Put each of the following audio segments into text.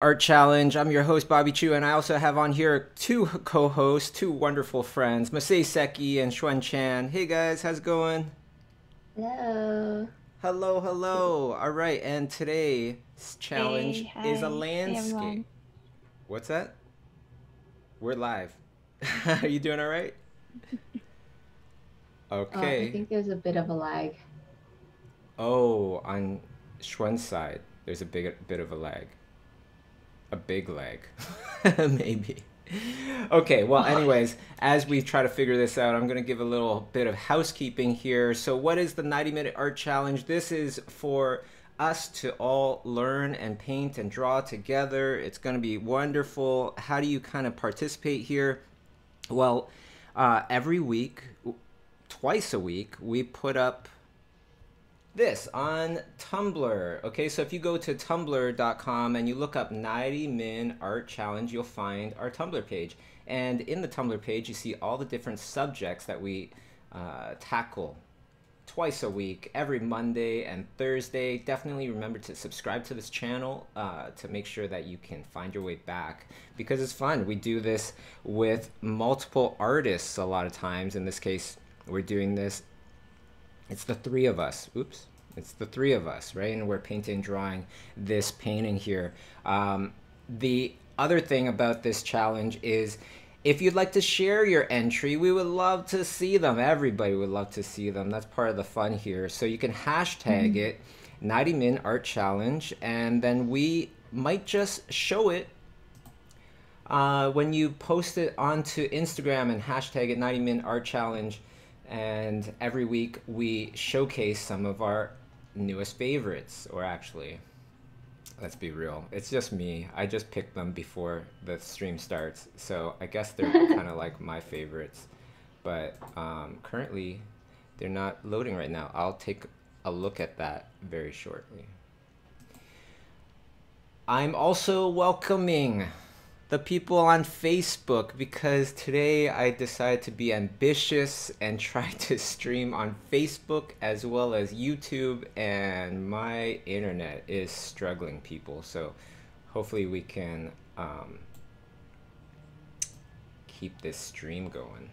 Art Challenge. I'm your host, Bobby Chu, and I also have on here two co-hosts, two wonderful friends, Masei Seki and Shiuan Chan. Hey guys, how's it going? Hello. Hello, hello. All right, and today's Hey, challenge is a hi. Hey, landscape. everyone. What's that? We're live. Are you doing all right? I Okay. think there's a bit of a lag. Oh, on Schwen's side, there's a bit of a lag. A big leg. Maybe. Okay, well, anyways, as we try to figure this out, I'm going to give a little bit of housekeeping here. So, what is the 90-minute art challenge? This is for us to all learn and paint and draw together. It's going to be wonderful. How do you kind of participate here? Well, every week, twice a week, we put up this on Tumblr. Okay, so if you go to tumblr.com and you look up 90 Min Art Challenge, you'll find our Tumblr page. And in the Tumblr page, you see all the different subjects that we tackle twice a week, every Monday and Thursday. Definitely remember to subscribe to this channel to make sure that you can find your way back because it's fun. We do this with multiple artists a lot of times. In this case, we're doing this, it's the three of us. Oops. It's the three of us, right? And we're painting, drawing this painting here. The other thing about this challenge is if you'd like to share your entry, we would love to see them. Everybody would love to see them. That's part of the fun here. So you can hashtag it 90 Min Art Challenge, and then we might just show it when you post it onto Instagram and hashtag it 90 Min Art Challenge. And every week we showcase some of our newest favorites, or actually, let's be real, it's just me. I just picked them before the stream starts, so I guess they're kind of like my favorites. But currently, they're not loading right now. I'll take a look at that very shortly. I'm also welcoming the people on Facebook because today I decided to be ambitious and try to stream on Facebook as well as YouTube, and my internet is struggling, people. So hopefully we can keep this stream going.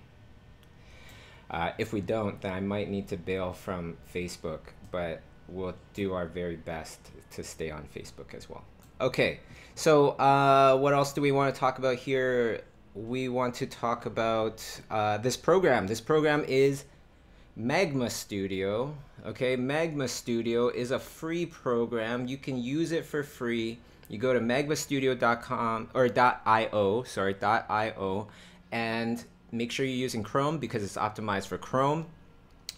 If we don't, then I might need to bail from Facebook, but we'll do our very best to stay on Facebook as well. Okay, so what else do we want to talk about here? We want to talk about this program. This program is Magma Studio. Okay, Magma Studio is a free program. You can use it for free. You go to magmastudio.com or .io, sorry, .io, and make sure you're using Chrome because it's optimized for Chrome.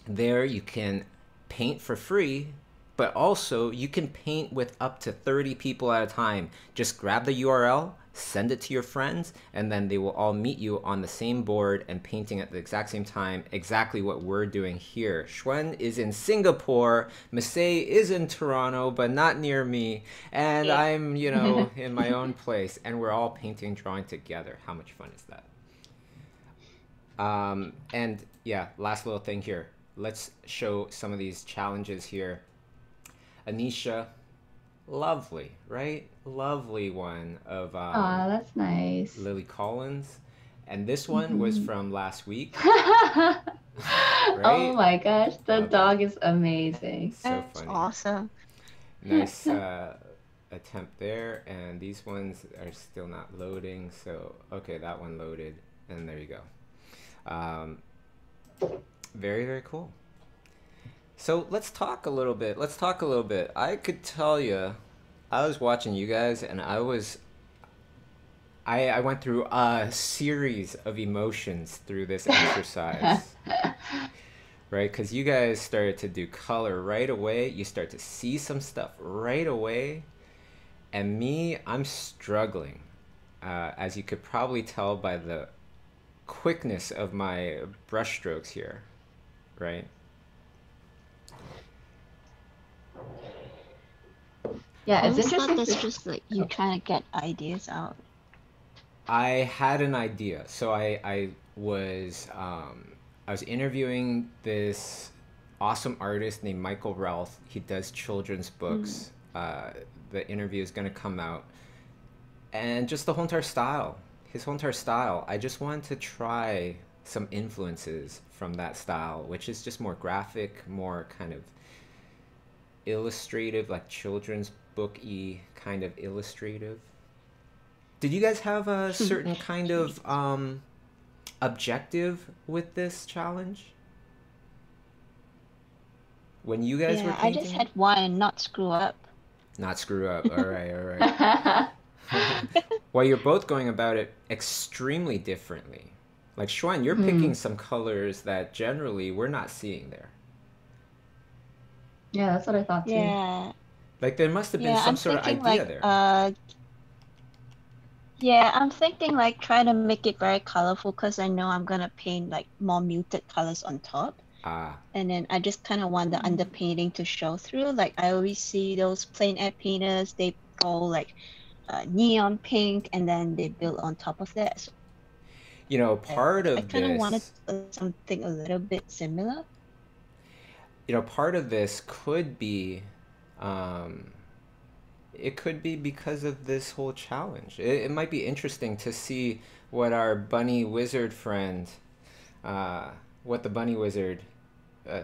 There you can paint for free, but also you can paint with up to 30 people at a time. Just grab the URL, send it to your friends, and then they will all meet you on the same board and painting at the exact same time, exactly what we're doing here. Shuen is in Singapore, Masei is in Toronto, but not near me, and Yeah. I'm, you know, in my own place, and we're all painting, drawing together. How much fun is that? And yeah, last little thing here. Let's show some of these challenges here. Anisha, lovely, right? Lovely one of That's nice. Lily Collins. And this one was from last week, Oh right? my gosh, the Love it. dog is amazing. So That's funny. awesome. Nice attempt there. And these ones are still not loading. So, okay, that one loaded. And there you go. Very, very cool. So let's talk a little bit. Let's talk a little bit. I could tell you, I was watching you guys and I went through a series of emotions through this exercise, right? Because you guys started to do color right away. You start to see some stuff right away. And me, I'm struggling, as you could probably tell by the quickness of my brushstrokes here, right? Yeah, I it's always thought interesting that's to. just like you Oh. trying to get ideas out. I had an idea. So I was interviewing this awesome artist named Michael Ralph. He does children's books. The interview is going to come out and just the whole entire style, his whole entire style. I just wanted to try some influences from that style, which is just more graphic, more kind of illustrative, like children's book-y kind of illustrative. Did you guys have a certain kind of Jeez. objective with this challenge when you guys were Yeah, I just painting it? had one, not screw up. Not screw up. All right, all right. Well, you're both going about it extremely differently. Like Schwan, you're picking Hmm. some colors that generally we're not seeing there. Yeah, that's what I thought too. Yeah, Like there must have been yeah, some sort of idea there. I'm thinking like try to make it very colorful because I know I'm gonna paint like more muted colors on top. Ah, And then I just kind of want the underpainting to show through. Like I always see those plein air painters, they go like neon pink and then they build on top of that. So part I of kind of wanted this, something a little bit similar. part of this could be, um, it could be because of this whole challenge. It might be interesting to see what our bunny wizard friend, uh, what the bunny wizard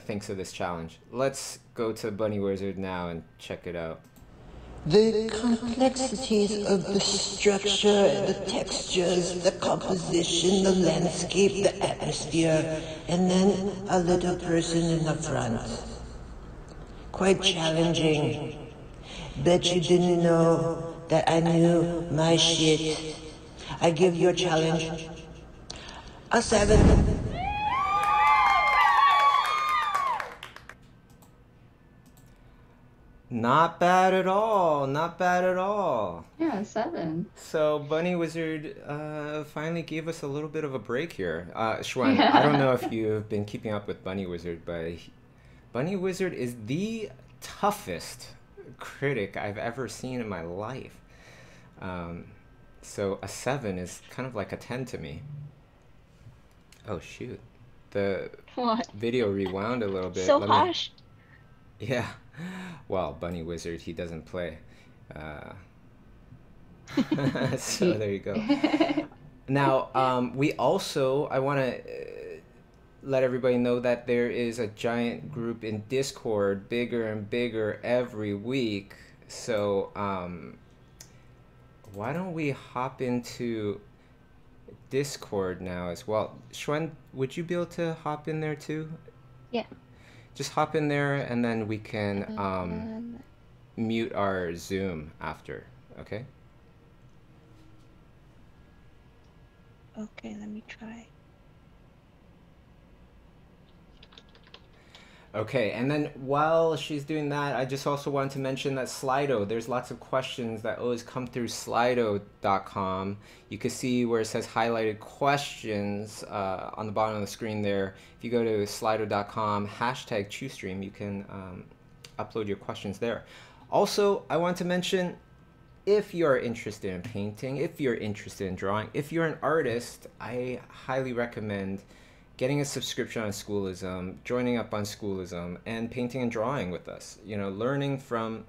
thinks of this challenge. Let's go to Bunny Wizard now and check it out. The complexities of the structure, the textures, the composition, the landscape, the atmosphere, and then a little person in the front. Quite challenging. Bet you didn't know that I knew my shit. I give your challenge a 7. Not bad at all. Not bad at all. Yeah, 7. So Bunny Wizard finally gave us a little bit of a break here. Schwen, I don't know Yeah. if you've been keeping up with Bunny Wizard, but Bunny Wizard is the toughest critic I've ever seen in my life. Um, so a 7 is kind of like a 10 to me. Oh shoot. The What? video rewound a little bit. So Let me. harsh. Yeah. Well, Bunny Wizard, he doesn't play. Uh, so there you go. Now, I want to let everybody know that there is a giant group in Discord, bigger and bigger every week. So, why don't we hop into Discord now as well? Shwen, would you be able to hop in there too? Yeah. Just hop in there and then we can Um, mute our Zoom after, okay? okay, let me try. Okay, and then while she's doing that, I just also wanted to mention that Slido, there's lots of questions that always come through slido.com. You can see where it says highlighted questions on the bottom of the screen there. If you go to slido.com, hashtag ChewStream, you can upload your questions there. Also, I want to mention, if you're interested in painting, if you're interested in drawing, if you're an artist, I highly recommend getting a subscription on Schoolism, joining up on Schoolism, and painting and drawing with us. Learning from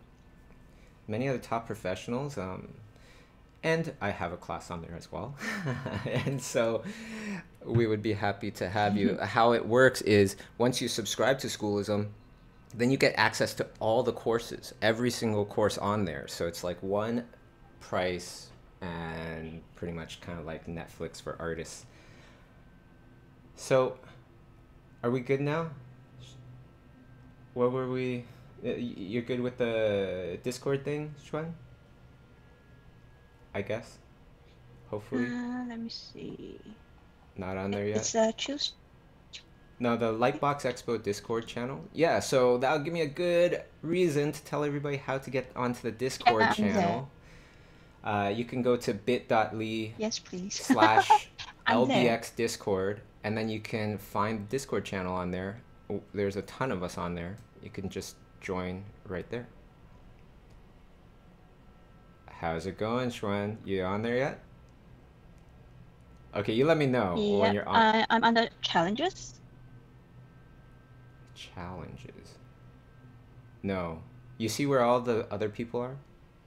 many of the top professionals. And I have a class on there as well. And so we would be happy to have you. How it works is once you subscribe to Schoolism, then you get access to all the courses, every single course on there. So it's like one price and pretty much kind of like Netflix for artists. So, are we good now? What were we? You're good with the Discord thing, Xuan? I guess. Hopefully. Let me see. Not on there yet? It's choose. No, the Lightbox Expo Discord channel. Yeah, so that'll give me a good reason to tell everybody how to get onto the Discord I'm channel. You can go to bit.ly Yes, please. slash I'm there. LBX Discord, and then you can find the Discord channel on there. There's a ton of us on there. You can just join right there. How's it going, Xuan? You on there yet? Okay, you let me know when Yep, you're on. I'm under challenges. Challenges. No. You see where all the other people are?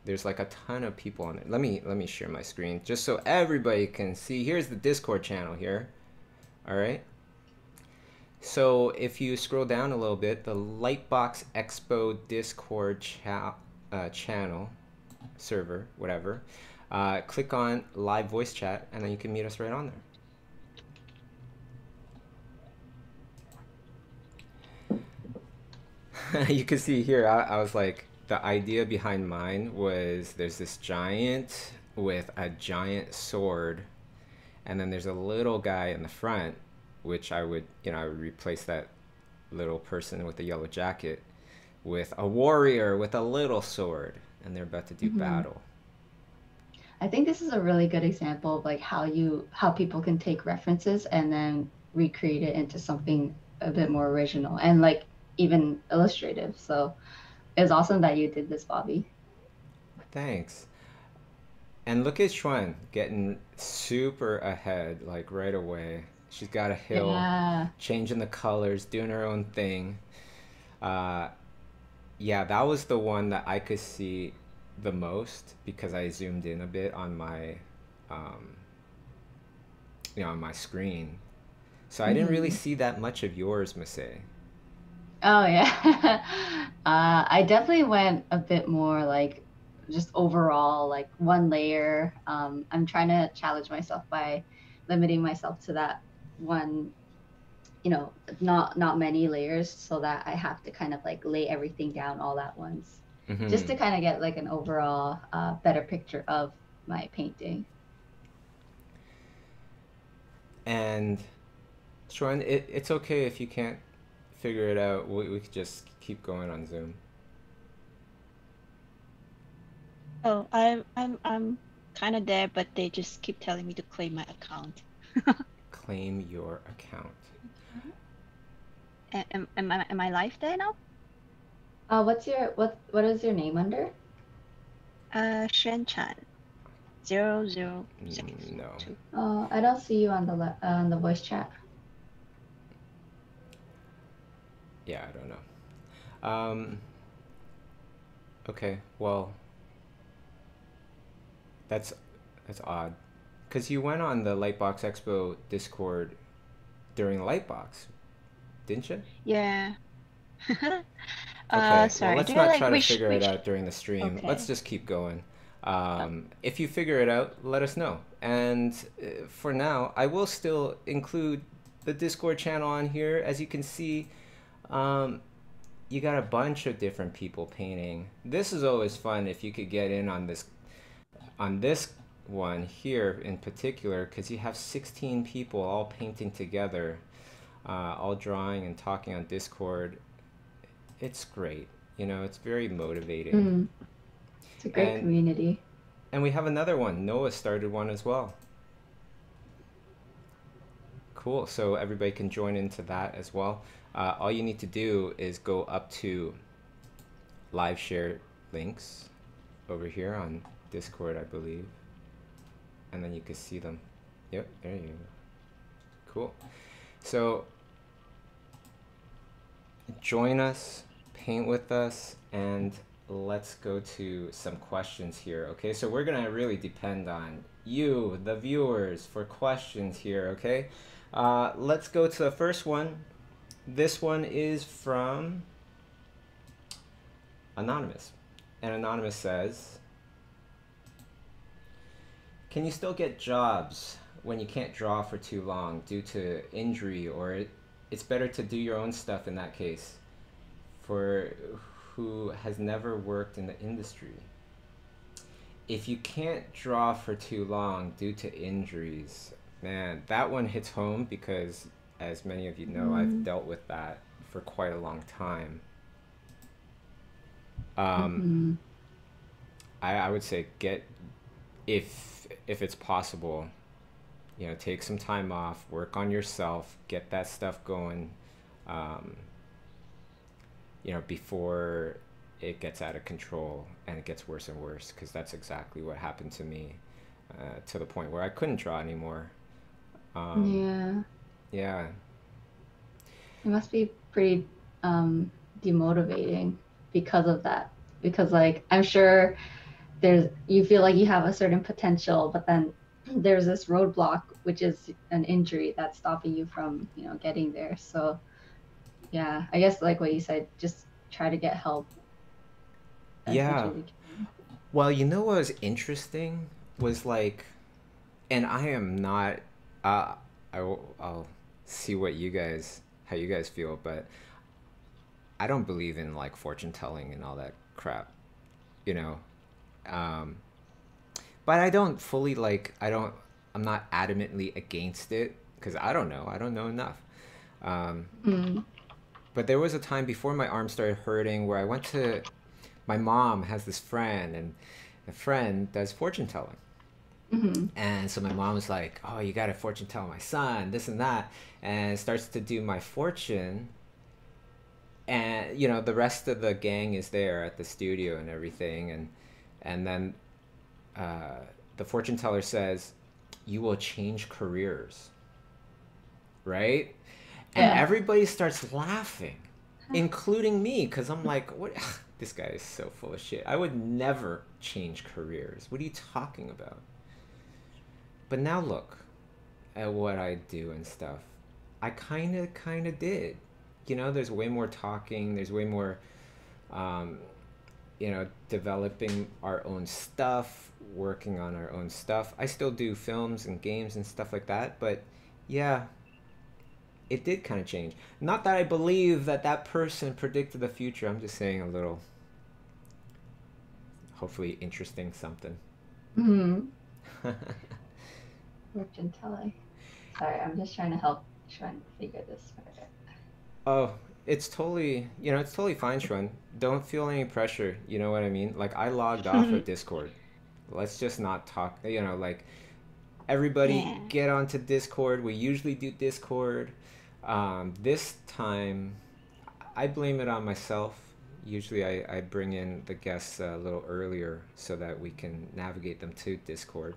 There's like a ton of people on it. Let me share my screen just so everybody can see. Here's the Discord channel here. All right. So if you scroll down a little bit, the Lightbox Expo Discord channel, server, whatever, click on live voice chat, and then you can meet us right on there. You can see here, I was like, the idea behind mine was there's this giant with a giant sword, and then there's a little guy in the front, which I would replace that little person with the yellow jacket with a warrior with a little sword, and they're about to do battle. I think this is a really good example of like how people can take references and then recreate it into something a bit more original and like even illustrative. So it was awesome that you did this, Bobby. Thanks. And look at Shiuan getting super ahead, like right away. She's got a hill, changing the colors, doing her own thing. Yeah, that was the one that I could see the most because I zoomed in a bit on my, on my screen. So I didn't really see that much of yours, Masay. Oh yeah. I definitely went a bit more like just overall like one layer. I'm trying to challenge myself by limiting myself to that one, not many layers, so that I have to kind of like lay everything down all at once, just to kind of get like an overall better picture of my painting. And Shiuan, it's okay if you can't figure it out. We could just keep going on Zoom. Oh, I'm kind of there, but they just keep telling me to claim my account. Claim your account. Am I live there now? What is your name under? Shiuan Chan, 006. No. I don't see you on the voice chat. Yeah, I don't know. Okay, well, that's odd, because you went on the Lightbox Expo Discord during Lightbox, didn't you? Yeah. Okay, Sorry. well, let's not try to figure it out during the stream. Okay. Let's just keep going. If you figure it out, let us know. And for now, I will still include the Discord channel on here. As you can see, you got a bunch of different people painting. This is always fun if you could get in on this one here in particular, because you have 16 people all painting together, all drawing and talking on Discord. It's great. It's very motivating. It's a great community. And we have another one. Noah started one as well. Cool. So everybody can join into that as well. All you need to do is go up to live share links over here on Discord, I believe. And then you can see them. Yep, there you go. Cool. So join us, paint with us, and let's go to some questions here. Okay, so we're gonna really depend on you, the viewers, for questions here. Okay, let's go to the first one. This one is from Anonymous, and Anonymous says, can you still get jobs when you can't draw for too long due to injury, or it's better to do your own stuff in that case for who has never worked in the industry? If you can't draw for too long due to injuries, man, that one hits home because, as many of you know, I've dealt with that for quite a long time. I would say if it's possible, take some time off, work on yourself, get that stuff going, before it gets out of control and it gets worse and worse, because that's exactly what happened to me, to the point where I couldn't draw anymore. Yeah. It must be pretty demotivating because of that. Because like I'm sure you feel like you have a certain potential, but then there's this roadblock, which is an injury that's stopping you from, getting there. So yeah, I guess like what you said, just try to get help as much Yeah. as you can. Well, you know what was interesting was like, and I am not. Uh, I'll see how you guys feel, but I don't believe in like fortune telling and all that crap, you know. Um, but I don't fully like. I'm not adamantly against it because I don't know. I don't know enough. Um, Mm. but there was a time before my arm started hurting where I went to. My mom has this friend, and the friend does fortune telling. Hmm. And so my mom was like, "Oh, you got to fortune tell my son, this and that," and starts to do my fortune. And the rest of the gang is there at the studio and everything, and then uh, the fortune teller says, "You will change careers," right? And Yeah. everybody starts laughing, including me, because I'm like, "What? This guy is so full of shit. I would never change careers. What are you talking about?" But now look at what I do and stuff. I kind of did. There's way more talking. There's way more, um, developing our own stuff, working on our own stuff. I still do films and games and stuff like that, but yeah, it did kind of change. Not that I believe that that person predicted the future. I'm just saying a little, hopefully interesting something. Hmm. Fortune telling. Sorry, I'm just trying to figure this part out. Oh, it's totally fine, Shun. Don't feel any pressure. You know what I mean? Like I logged off of Discord. Let's just not talk. Like everybody Yeah. get onto Discord. We usually do Discord. This time, I blame it on myself. Usually, I bring in the guests a little earlier so that we can navigate them to Discord.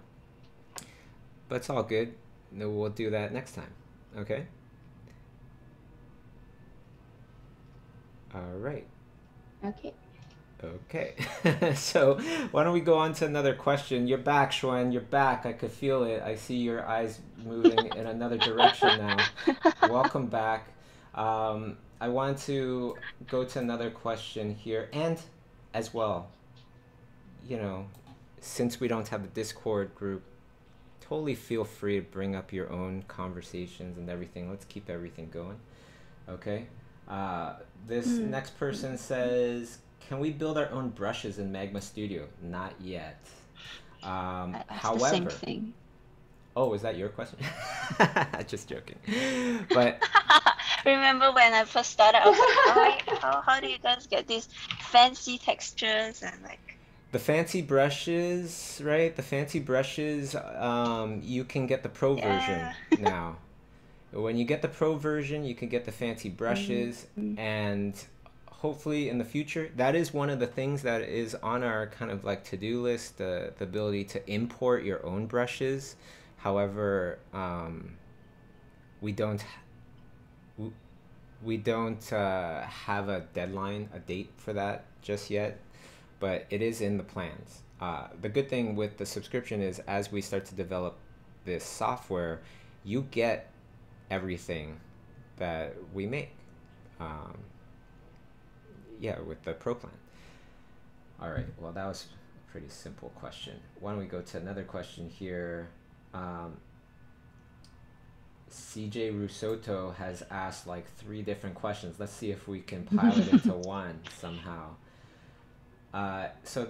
But it's all good. No, we'll do that next time. Okay? All right. Okay. Okay. So why don't we go on to another question? You're back, Schwen. You're back. I could feel it. I see your eyes moving in another direction now. Welcome back. I want to go to another question here. And as well, you know, since we don't have the Discord group, totally feel free to bring up your own conversations and everything. Let's keep everything going. Okay? This next person says, can we build our own brushes in Magma Studio? Not yet. I asked the same However, thing. oh, is that your question? Just joking. But Remember when I first started, I was like, how do you guys get these fancy textures and like, the fancy brushes, right? The fancy brushes, you can get the pro version yeah. now. When you get the pro version, you can get the fancy brushes, Mm. and hopefully in the future, that is one of the things that is on our kind of like to-do list, the ability to import your own brushes. However, we don't we don't have a deadline, a date for that just yet, but it is in the plans. The good thing with the subscription is as we start to develop this software, you get everything that we make. Um, yeah, with the pro plan. All right, well, that was a pretty simple question. Why don't we go to another question here? CJ Rusotto has asked like 3 different questions. Let's see if we can pile it into one somehow. So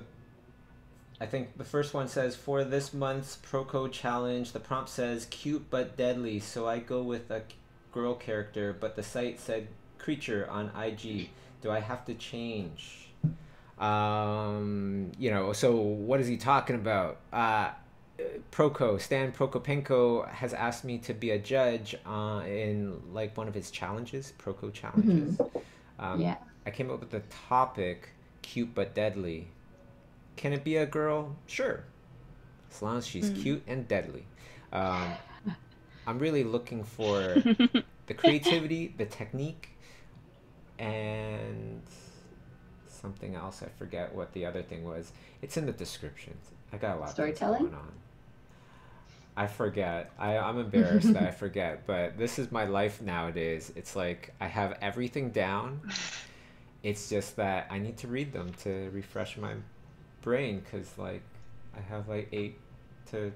I think the first one says, for this month's Proko challenge, the prompt says cute but deadly, so I go with a girl character, but the site said creature on IG. Do I have to change? So what is he talking about? Stan Prokopenko has asked me to be a judge in like one of his challenges, Proko challenges. Yeah. I came up with the topic, cute but deadly. Can it be a girl? Sure, as long as she's cute and deadly. I'm really looking for the creativity, the technique, and something else. I forget what the other thing was. It's in the descriptions. I got a lot of things Storytelling? going on. I forget. I'm embarrassed that I forget, but this is my life nowadays. It's like I have everything down. It's just that I need to read them to refresh my brain, because like I have like 8 to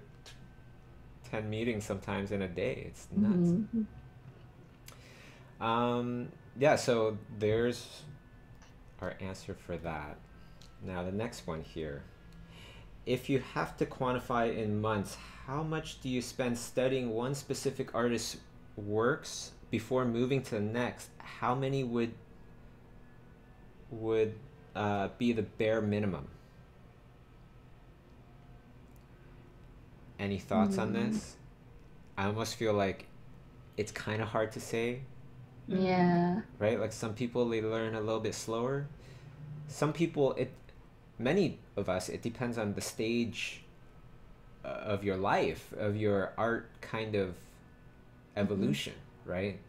10 meetings sometimes in a day. It's nuts. Yeah, so there's our answer for that. Now the next one here. If you have to quantify in months, how much do you spend studying one specific artist's works before moving to the next? How many would be the bare minimum? Any thoughts on this? I almost feel like it's kind of hard to say. Yeah. Right? Like some people, they learn a little bit slower. Some people, many of us, it depends on the stage of your life, of your art kind of evolution, right?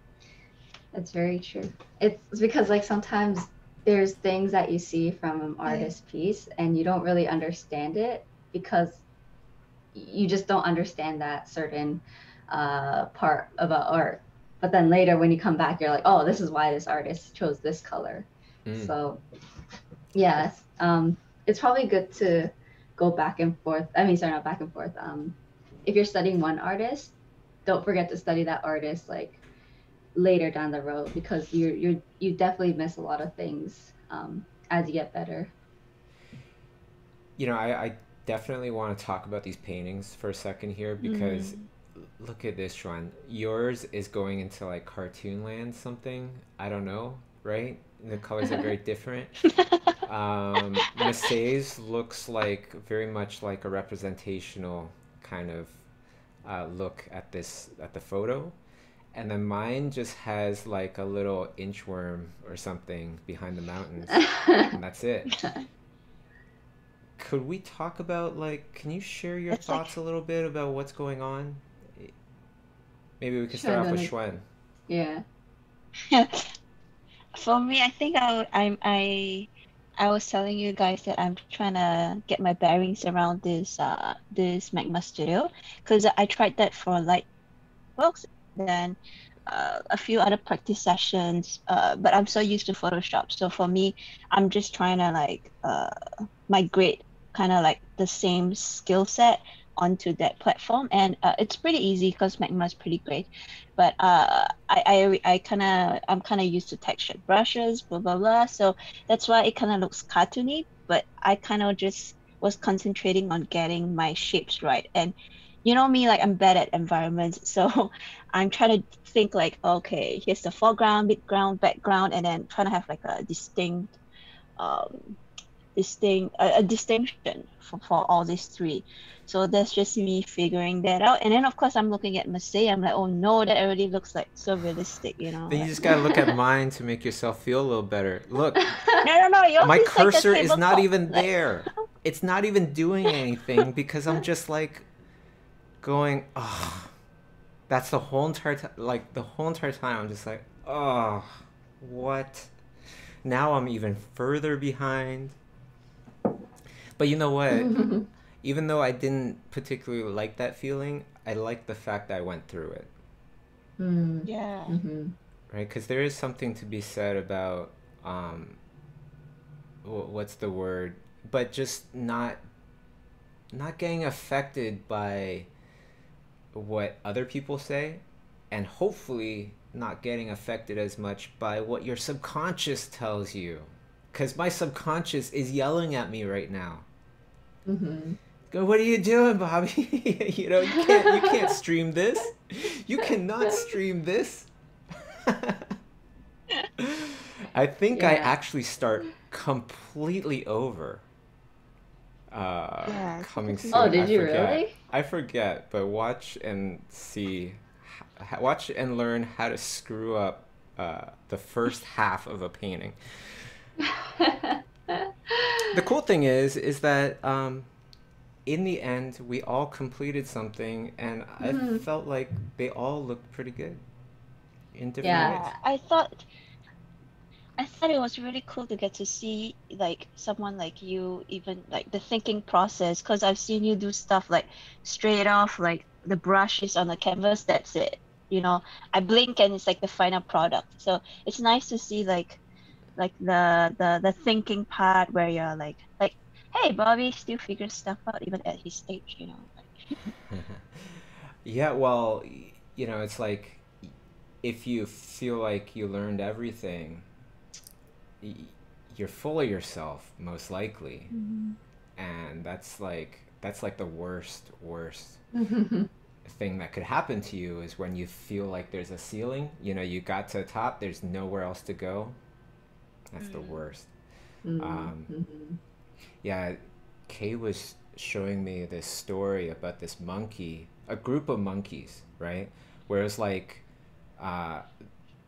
That's very true. It's because like sometimes there's things that you see from an artist's piece and you don't really understand it because you just don't understand that certain part about art. But then later when you come back, you're like, oh, this is why this artist chose this color. So yes, it's probably good to go back and forth. I mean, sorry, not back and forth. If you're studying one artist, don't forget to study that artist like later down the road, because you definitely miss a lot of things as you get better. You know, I definitely want to talk about these paintings for a second here, because look at this, Shiuan. Yours is going into like cartoon land, something. I don't know, right? The colors are very different. Massey's looks like very much like a representational kind of look at the photo. And then mine just has like a little inchworm or something behind the mountains. And that's it. Could we talk about, like, can you share your thoughts a little bit about what's going on? Maybe we could start off with Shiuan. Yeah. For me, I think I was telling you guys that I'm trying to get my bearings around this Magma Studio, because I tried that for light works, then a few other practice sessions, but I'm so used to Photoshop. So for me, I'm just trying to like migrate kind of like the same skill set onto that platform, and it's pretty easy because Magma is pretty great. But I'm kind of used to textured brushes, blah blah blah. So that's why it kind of looks cartoony. But I kind of just was concentrating on getting my shapes right. And you know me, like I'm bad at environments, so I'm trying to think like, okay, here's the foreground, midground, background, and then trying to have like a distinct distinction for all these three. So that's just me figuring that out. And then of course I'm looking at Massey. I'm like, oh no, that already looks like so realistic, you know. Then you just gotta look at mine to make yourself feel a little better. Look, no, my cursor like is not even there. It's not even doing anything because I'm just like going, oh, that's the whole entire time. Like the whole entire time, I'm just like, oh, what? Now I'm even further behind. But you know what? Even though I didn't particularly like that feeling, I like the fact that I went through it. Yeah. Right? Because there is something to be said about, what's the word? But just not getting affected by what other people say, and hopefully not getting affected as much by what your subconscious tells you. Because my subconscious is yelling at me right now. Go, what are you doing, Bobby? You know, you can't stream this. You cannot stream this. I think I actually start completely over coming soon. Oh, did you really? I forget, but watch and learn how to screw up the first half of a painting. The cool thing is that in the end we all completed something, and I felt like they all looked pretty good in different ways. I thought it was really cool to get to see like someone like you, even like the thinking process, because I've seen you do stuff like straight off, like the brush is on the canvas, that's it. You know, I blink and it's like the final product. So it's nice to see like the thinking part where you're like, hey, Bobby still figures stuff out even at his age, you know. Like, Yeah, well, you know, it's like if you feel like you learned everything, y- you're full of yourself, most likely. And that's like the worst thing that could happen to you is when you feel like there's a ceiling, you know, you got to the top, there's nowhere else to go. That's the worst. Um, yeah, Kay was showing me this story about this monkey, a group of monkeys, right? Where it's like, uh,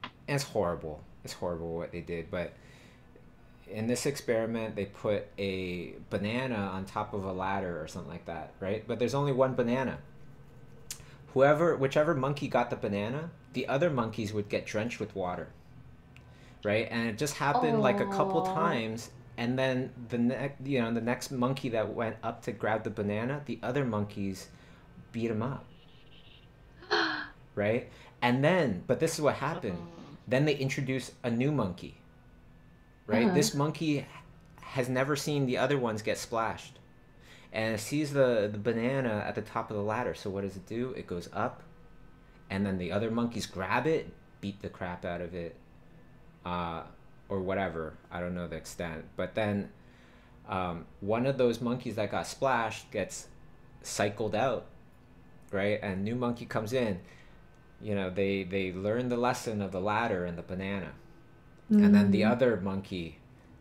and it's horrible. It's horrible what they did, but in this experiment, they put a banana on top of a ladder or something like that, right? But there's only one banana. Whichever monkey got the banana, the other monkeys would get drenched with water, right? And it just happened like a couple Oh. times, and then the next monkey that went up to grab the banana, the other monkeys beat him up, right? And then, but this is what happened. Then they introduce a new monkey, right? Uh-huh. This monkey has never seen the other ones get splashed, and it sees the banana at the top of the ladder. So what does it do? It goes up, and then the other monkeys grab it, beat the crap out of it, uh, or whatever. I don't know the extent. But then one of those monkeys that got splashed gets cycled out, right? And new monkey comes in. You know, they learn the lesson of the ladder and the banana, and then the other monkey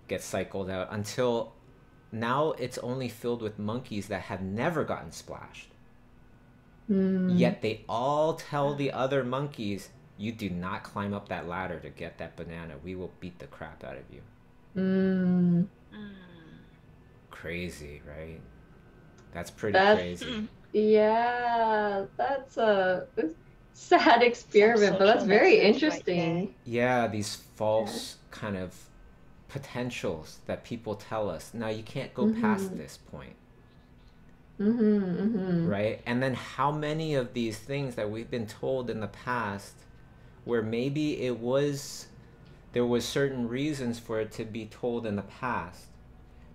gets cycled out until now it's only filled with monkeys that have never gotten splashed. Yet they all tell the other monkeys, you do not climb up that ladder to get that banana. We will beat the crap out of you. Mm. Crazy, right? That's pretty That's crazy. yeah. That's a sad experiment, but that's social very lessons right there. interesting. Yeah, these false kind of potentials that people tell us. Now you can't go past this point, right? And then how many of these things that we've been told in the past where maybe there was certain reasons for it to be told in the past,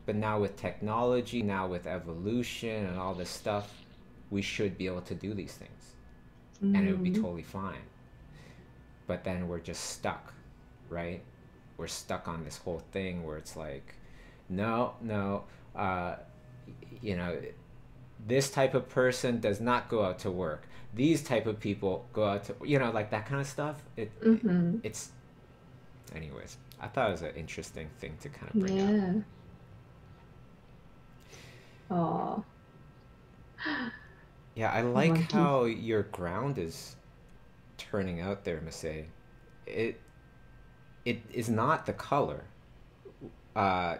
but now with technology, now with evolution and all this stuff, we should be able to do these things, and it would be totally fine. But then we're just stuck, right? We're stuck on this whole thing where it's like, no, no, uh, you know, this type of person does not go out to work. These type of people go out to, you know, like that kind of stuff. It's, anyways, I thought it was an interesting thing to kind of bring up. Yeah. Oh. Yeah, I like Monkeys. how your ground is turning out there, Masay. It it is not the color.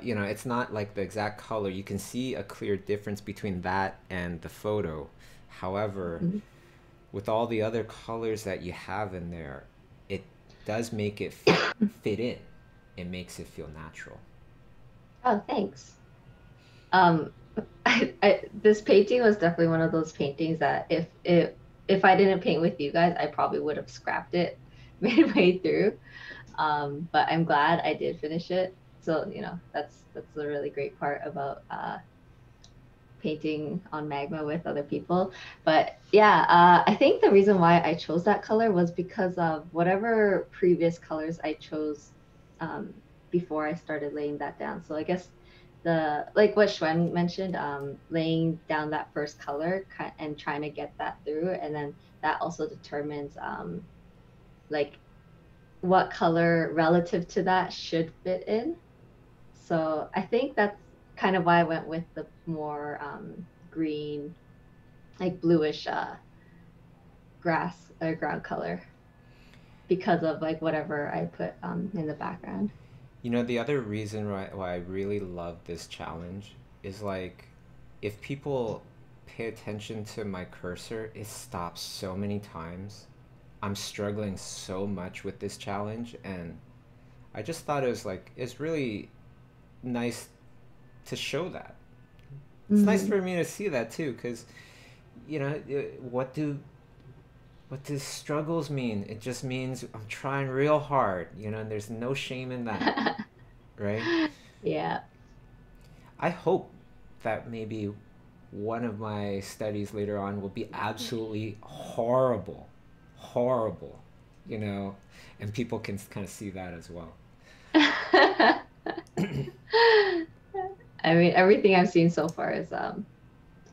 You know, it's not like the exact color. You can see a clear difference between that and the photo. However, with all the other colors that you have in there, it does make it fit in. It makes it feel natural. Oh, thanks. Um, this painting was definitely one of those paintings that if I didn't paint with you guys, I probably would have scrapped it midway through. But I'm glad I did finish it. So, you know, that's the really great part about painting on Magma with other people. But yeah, I think the reason why I chose that color was because of whatever previous colors I chose before I started laying that down. So I guess the like what Xuan mentioned, laying down that first color and trying to get that through, and then that also determines like what color relative to that should fit in. So I think that's kind of why I went with the more green, like bluish grass or ground color because of like whatever I put in the background. You know, the other reason why I really love this challenge is like, if people pay attention to my cursor, it stops so many times. I'm struggling so much with this challenge, and I just thought it was like, it's really nice to show that. It's nice for me to see that too, because, you know, what does struggles mean? It just means I'm trying real hard, you know, and there's no shame in that, right? Yeah. I hope that maybe one of my studies later on will be absolutely horrible, horrible, you know, and people can kind of see that as well. I mean, everything I've seen so far is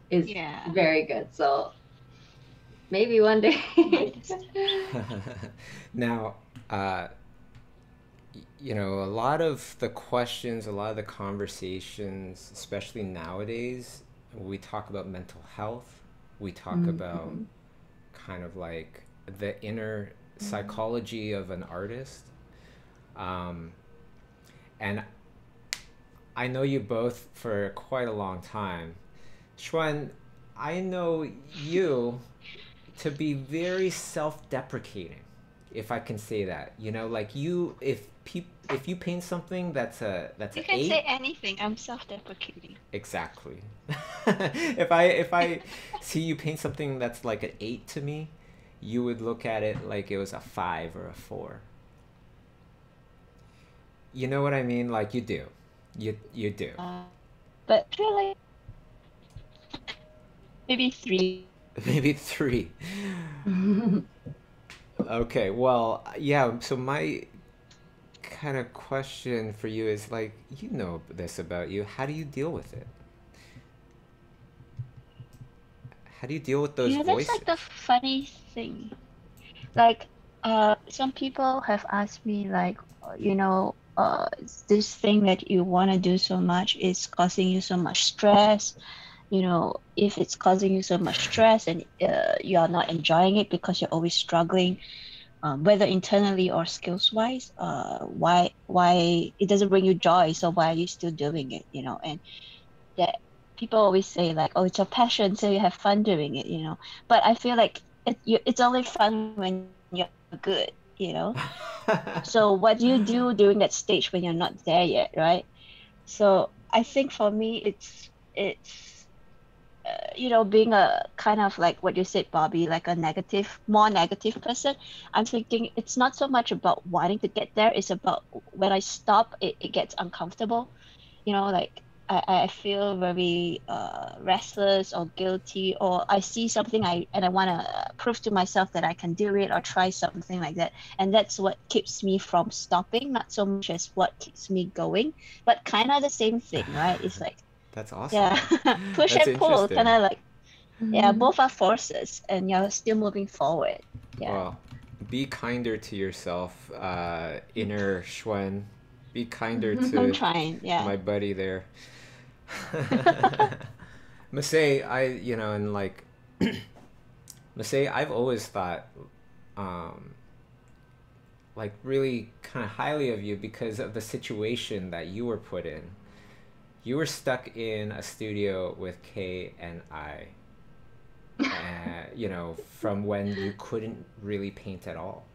Yeah. very good. So maybe one day. Now, you know, a lot of the questions, a lot of the conversations, especially nowadays, we talk about mental health. We talk about kind of like the inner psychology of an artist. And I know you both for quite a long time. Shiuan, I know you to be very self-deprecating, if I can say that. You know, like you, if you paint something that's You an can say 8, anything. I'm self-deprecating. exactly. If I see you paint something that's like an 8 to me, you would look at it like it was a 5 or a 4. You know what I mean? Like you do. You do. But I feel like maybe 3. Maybe 3. Okay, well, yeah, so my kind of question for you is like, you know this about you. How do you deal with it? How do you deal with those Yeah, that's like the voices? funny thing. Like, some people have asked me, like, you know, this thing that you want to do so much is causing you so much stress. You know, if it's causing you so much stress and you are not enjoying it because you're always struggling, whether internally or skills wise, why it doesn't bring you joy? So why are you still doing it? You know, and that people always say like, oh, it's your passion, so you have fun doing it. You know, but I feel like it's only fun when you're good. You know, so what do you do during that stage when you're not there yet, right? So I think for me, it's you know, being a kind of like what you said, Bobby, like a more negative person, I'm thinking it's not so much about wanting to get there, it's about when I stop, it gets uncomfortable. You know, like I feel very restless or guilty, or I see something and I want to prove to myself that I can do it or try something like that. And that's what keeps me from stopping, not so much as what keeps me going, but kind of the same thing, right? It's like, That's awesome. yeah, push That's and pull, kind interesting. of like, yeah, both are forces and you're still moving forward. Yeah. Well, be kinder to yourself, inner Shiuan. Be kinder I'm to trying. Yeah. my buddy there. Masay, you know, and like, Masay, I've always thought, um, like, really kind of highly of you because of the situation that you were put in. You were stuck in a studio with Kay and I, you know, from when you couldn't really paint at all.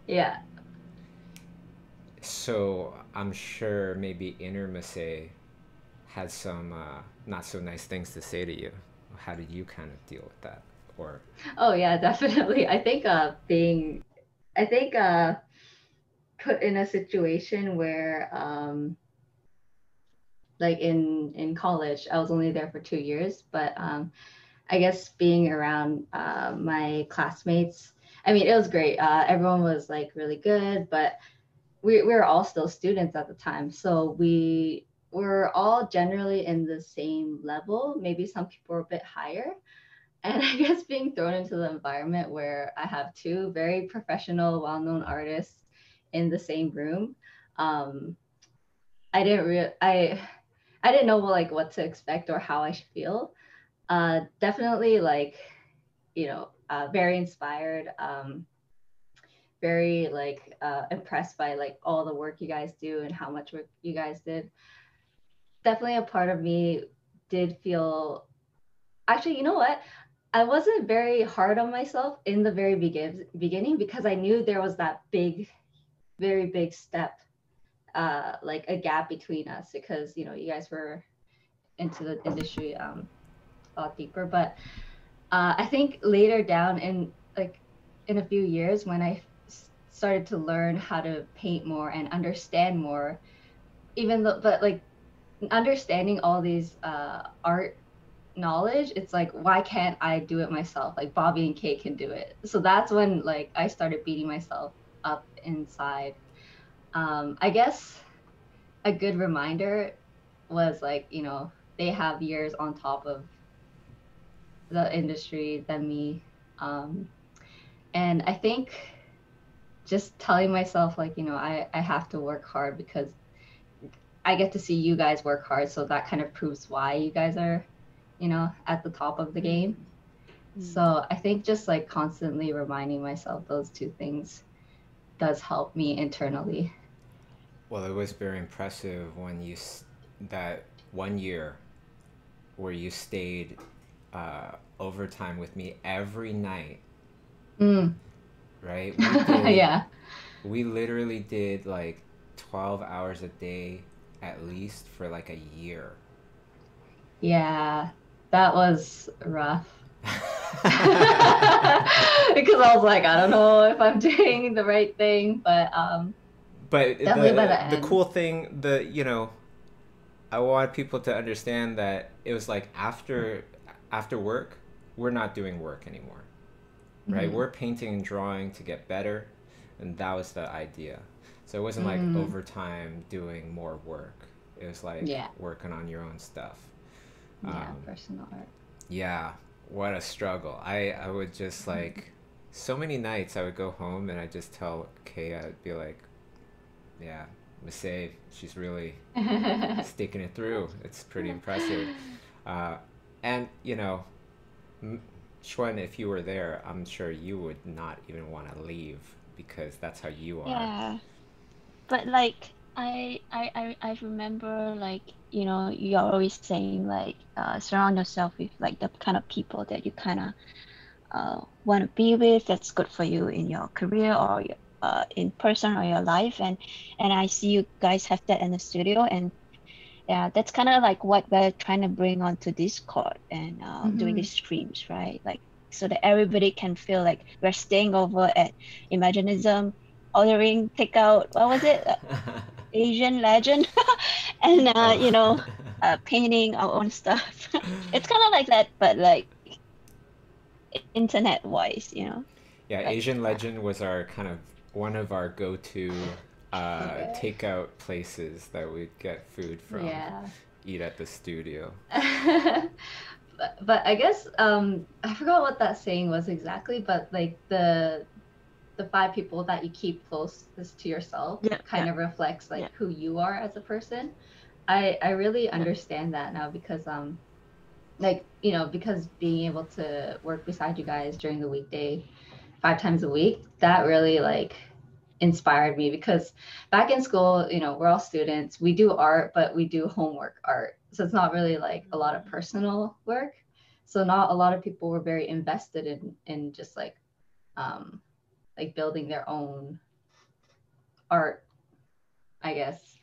Yeah. So I'm sure maybe inner Masay had some not so nice things to say to you. How did you kind of deal with that? Or Oh yeah, definitely. I think put in a situation where like in college, I was only there for 2 years, but I guess being around my classmates, I mean, it was great. Everyone was like really good, but we were all still students at the time. So we were all generally in the same level. Maybe some people were a bit higher. And I guess being thrown into the environment where I have two very professional, well-known artists in the same room, um, I didn't re- I didn't know like what to expect or how I should feel. Definitely like, very inspired, very like impressed by like all the work you guys do and how much work you guys did. Definitely a part of me did feel, actually, you know what? I wasn't very hard on myself in the very beginning because I knew there was that big, very big step like a gap between us because you know you guys were into the industry a lot deeper. But I think later down in like in a few years when I started to learn how to paint more and understand more, even though but like understanding all these art knowledge, it's like why can't I do it myself? Like Bobby and Kay can do it. So that's when like I started beating myself up inside. I guess a good reminder was like, you know, they have years on top of the industry than me. And I think just telling myself like, you know, I have to work hard because I get to see you guys work hard. So that kind of proves why you guys are, you know, at the top of the game. So I think just like constantly reminding myself those two things does help me internally. Well, it was very impressive when you that 1 year where you stayed overtime with me every night, right? Yeah. We literally did like 12 hours a day at least for like a year. Yeah, that was rough. Because I was like, I don't know if I'm doing the right thing, but definitely by the the end. cool thing, you know, I want people to understand that it was like after work, we're not doing work anymore, right? We're painting and drawing to get better, and that was the idea. So it wasn't like overtime doing more work. It was like working on your own stuff. Yeah, personal art. Yeah, what a struggle. I would just like, so many nights I would go home and I'd just tell Kay, I'd be like, yeah, Masay, she's really sticking it through. It's pretty impressive. And, you know, Shiuan, if you were there, I'm sure you would not even want to leave because that's how you are. Yeah. But like I remember like, you know, you're always saying like surround yourself with like the kind of people that you kind of want to be with, that's good for you in your career or in person or your life, and I see you guys have that in the studio, and yeah, that's kind of like what we're trying to bring onto Discord and doing these streams, right? Like so that everybody can feel like we're staying over at Imaginism, ordering takeout. What was it? Asian legend, and you know, painting our own stuff. It's kind of like that, but like internet wise, you know. Yeah, Like, Asian Legend was our kind of one of our go-to takeout places that we'd get food from. Yeah. Eat at the studio. But I guess I forgot what that saying was exactly, but like the 5 people that you keep closest to yourself kind of reflects like who you are as a person. I really understand that now because like, you know, because being able to work beside you guys during the weekday 5 times a week, that really like inspired me because back in school, you know, we're all students, we do art, but we do homework art. So it's not really like a lot of personal work. So not a lot of people were very invested in just like building their own art, I guess.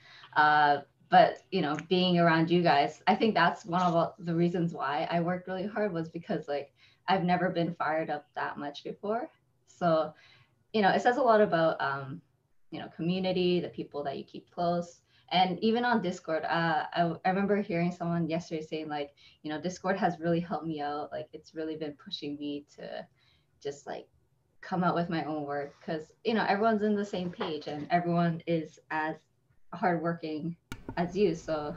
But you know, being around you guys, I think that's one of the reasons why I worked really hard was because like I've never been fired up that much before. So, you know, it says a lot about you know, community, the people that you keep close. And even on Discord, I remember hearing someone yesterday saying like, you know, Discord has really helped me out. Like it's really been pushing me to just like come out with my own work because, you know, everyone's in the same page and everyone is as hardworking as you. So,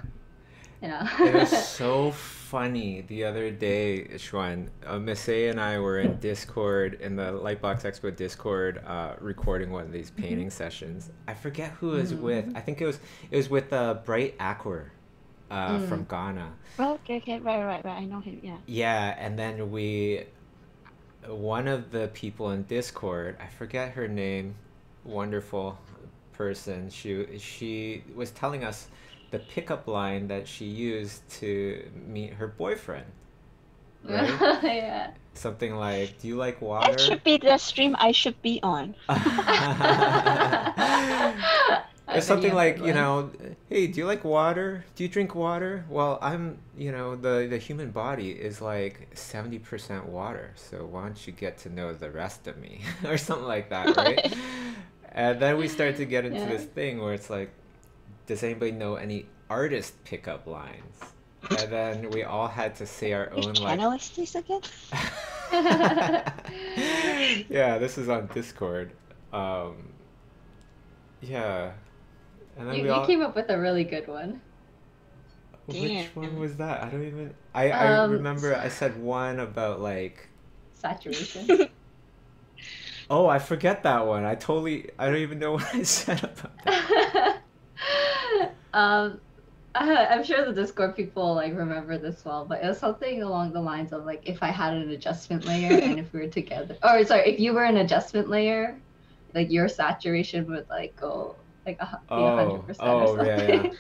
you know. It was so funny the other day, Shiuan. Masay and I were in Discord, in the Lightbox Expo Discord, recording one of these painting sessions. I forget who it was with. I think it was with Bright Aqua from Ghana. oh, okay, right. I know him. Yeah. Yeah, and then one of the people in Discord, I forget her name, wonderful person. She was telling us the pickup line that she used to meet her boyfriend, right? Yeah. Something like, "Do you like water?" That should be the stream I should be on. Or something Many a good like, one. hey, do you like water? Do you drink water? Well, the human body is like 70% water, so why don't you get to know the rest of me? Or something like that, right? And then we start to get into Yeah. this thing where it's like, does anybody know any artist pickup lines? And then we all had to say our Which own like channel is this again? yeah, this is on Discord. Yeah. And then we You all came up with a really good one. which one Damn. was that? I don't even I Um, remember I said one about like Saturation. oh, I forget that one. I don't even know what I said about that. um, I'm sure the Discord people like remember this well, but it was something along the lines of like if I had an adjustment layer and if we were together, or sorry, if you were an adjustment layer, like your saturation would like go like be Oh, 100% or oh yeah, yeah. something.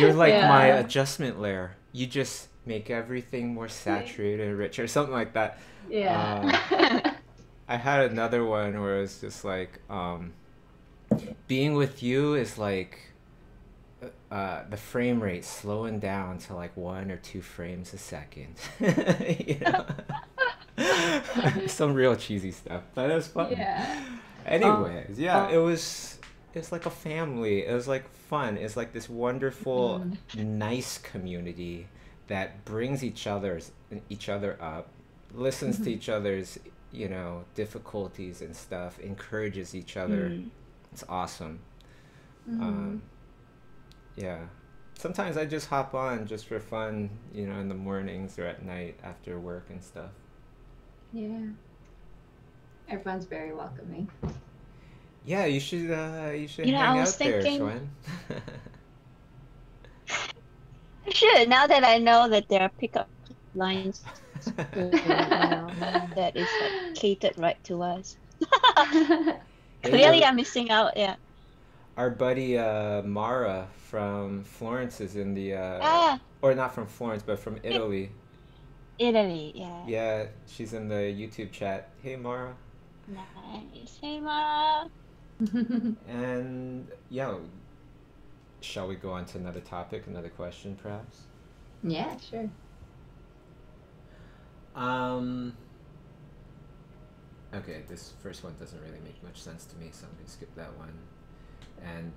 You're like my Yeah. adjustment layer. You just make everything more saturated and richer, something like that. Yeah. I had another one where it was just like, being with you is like the frame rate slowing down to like 1 or 2 frames a second. You know? Some real cheesy stuff, but it was fun. Yeah. Anyways, yeah, Oh. it's like a family. It was like fun. It's like this wonderful, Mm. nice community that brings each other up, listens to Mhm. each other's, difficulties and stuff, encourages each other. Mm. It's awesome. Mhm. Um, yeah. Sometimes I just hop on just for fun, in the mornings or at night after work and stuff. Yeah. Everyone's very welcoming. Yeah, you should You know, hang I was out there, thinking, Schwen. I should, now that I know that there are pickup lines that is like catered right to us. Hey, Clearly, I'm missing out. Yeah. our buddy Mara from Florence is in the Ah, or not from Florence, but from I- Italy. Italy. Yeah. Yeah, she's in the YouTube chat. Hey, Mara. Nice. Hey, Mara. And yeah, shall we go on to another topic, another question, perhaps? Yeah, sure. Um. Okay, this first one doesn't really make much sense to me, so I'm gonna skip that one. And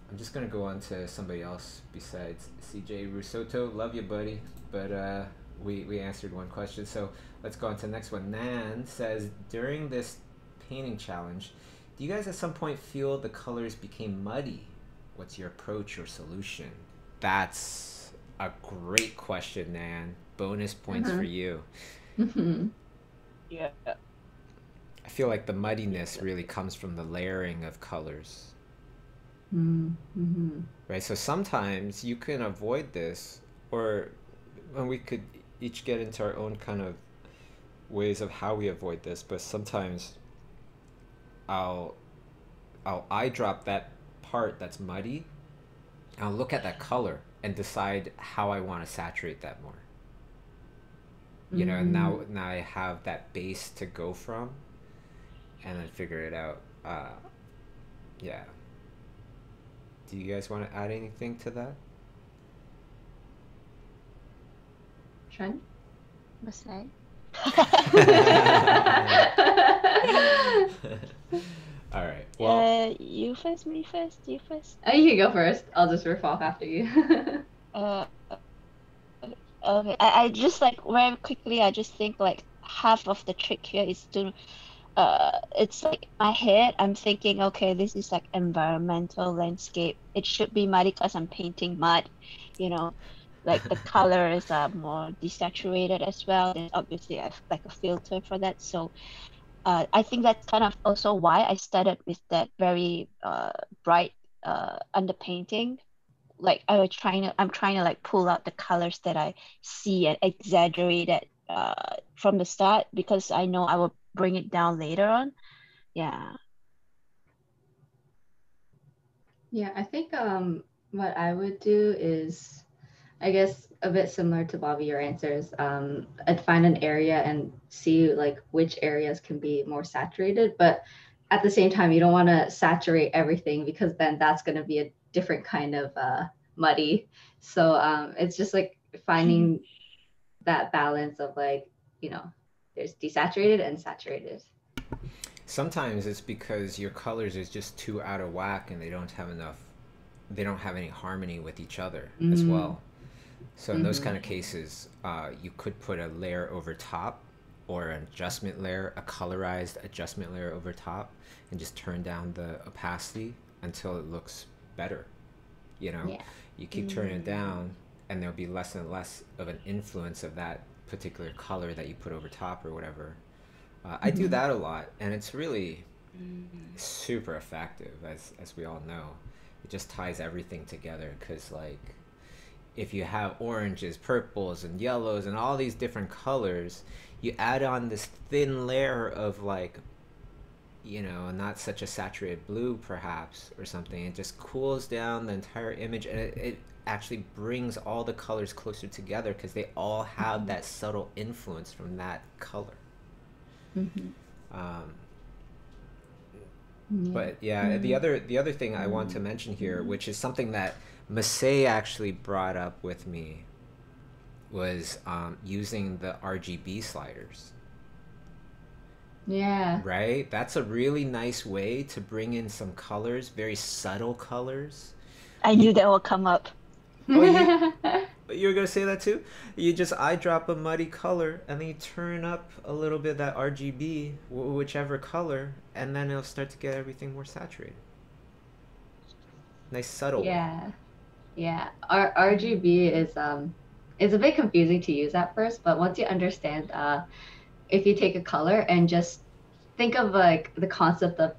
I'm just gonna go on to somebody else besides CJ Rusotto. Love you, buddy. But we answered one question, so let's go on to the next one. Nan says, during this painting challenge, do you guys at some point feel the colors became muddy? What's your approach or solution? That's a great question, Nan. Bonus points for you. Mhm. Yeah. I feel like the muddiness really comes from the layering of colors. Mhm. Right, so sometimes you can avoid this, or and we could each get into our own kind of ways of how we avoid this, but sometimes I'll I'll eye drop that part that's muddy. I'll look at that color and decide how I want to saturate that more. And now I have that base to go from, and then figure it out. Yeah. Do you guys want to add anything to that? Trent? What's that? All right. Well, You first, me first, you first. You can go first. I'll just riff off after you. Uh, okay. I just like very quickly. I just think like half of the trick here is to it's like my head, I'm thinking, okay, this is like environmental landscape. It should be muddy because I'm painting mud, like the colors are more desaturated as well. There's obviously like a filter for that. So I think that's kind of also why I started with that very bright underpainting. Like I'm trying to like pull out the colors that I see and exaggerate it from the start because I know I will bring it down later on. Yeah. Yeah, I think what I would do is, I guess, a bit similar to Bobby, your answers. I'd find an area and see like which areas can be more saturated, but at the same time, you don't want to saturate everything because then that's going to be a different kind of muddy. So it's just like finding that balance of like, you know, there's desaturated and saturated. Sometimes it's because your colors is just too out of whack and they don't have any harmony with each other as well. So in those kind of cases, you could put a layer over top, or an adjustment layer, a colorized adjustment layer over top, and just turn down the opacity until it looks better. You know, you keep turning it down and there'll be less and less of an influence of that particular color that you put over top or whatever. I do that a lot, and it's really super effective, as we all know. It just ties everything together, because like if you have oranges, purples, and yellows, and all these different colors, you add on this thin layer of like, you know, not such a saturated blue perhaps or something. It just cools down the entire image, and it actually brings all the colors closer together because they all have that subtle influence from that color. But yeah, the other thing I want to mention here, which is something that Masay actually brought up with me, was using the RGB sliders. Yeah. Right? That's a really nice way to bring in some colors, very subtle colors. I knew that would come up. Oh, you were going to say that too? You just eyedrop a muddy color, and then you turn up a little bit of that RGB, whichever color, and then it'll start to get everything more saturated. Nice subtle way. Yeah. RGB is a bit confusing to use at first, but once you understand, if you take a color and just think of like the concept of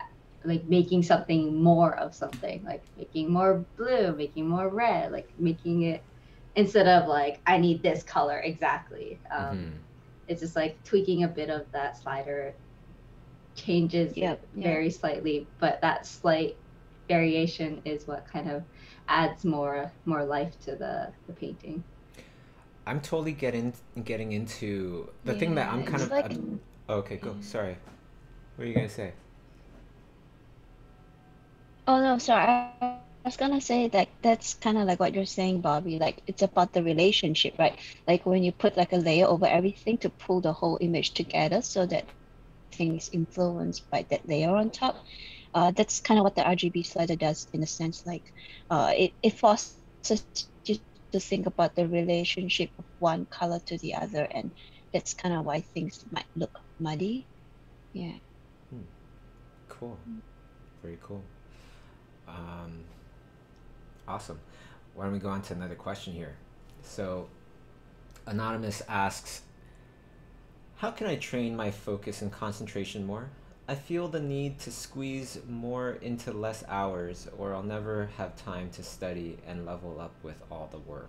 like making something more of something, like making more blue, making more red, like making it, instead of like I need this color exactly. It's just like tweaking a bit of that slider, changes it very slightly, but that slight variation is what kind of adds more life to the painting. I'm totally getting into the thing that I'm kind of like, okay, go. Sorry. What are you gonna say? Oh no, sorry. I was gonna say that that's kind of like what you're saying, Bobby. Like it's about the relationship, right? Like when you put like a layer over everything to pull the whole image together, so that things influenced by that layer on top. That's kind of what the RGB slider does, in a sense. Like, it forces you to think about the relationship of one color to the other, and that's kind of why things might look muddy. Yeah. Cool. Very cool. Awesome. Why don't we go on to another question here? So, Anonymous asks, how can I train my focus and concentration more? I feel the need to squeeze more into less hours, or I'll never have time to study and level up with all the work.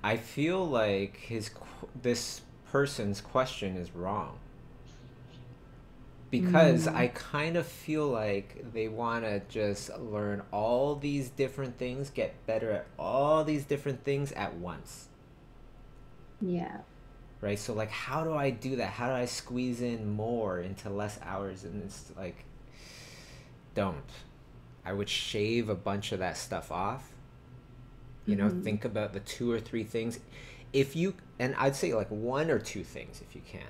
I feel like this person's question is wrong. Because I kind of feel like they want to just learn all these different things, get better at all these different things at once. Yeah. Right? So like, how do I do that? How do I squeeze in more into less hours? And it's like, don't. I would shave a bunch of that stuff off. You know, think about the 2 or 3 things. And I'd say like 1 or 2 things if you can.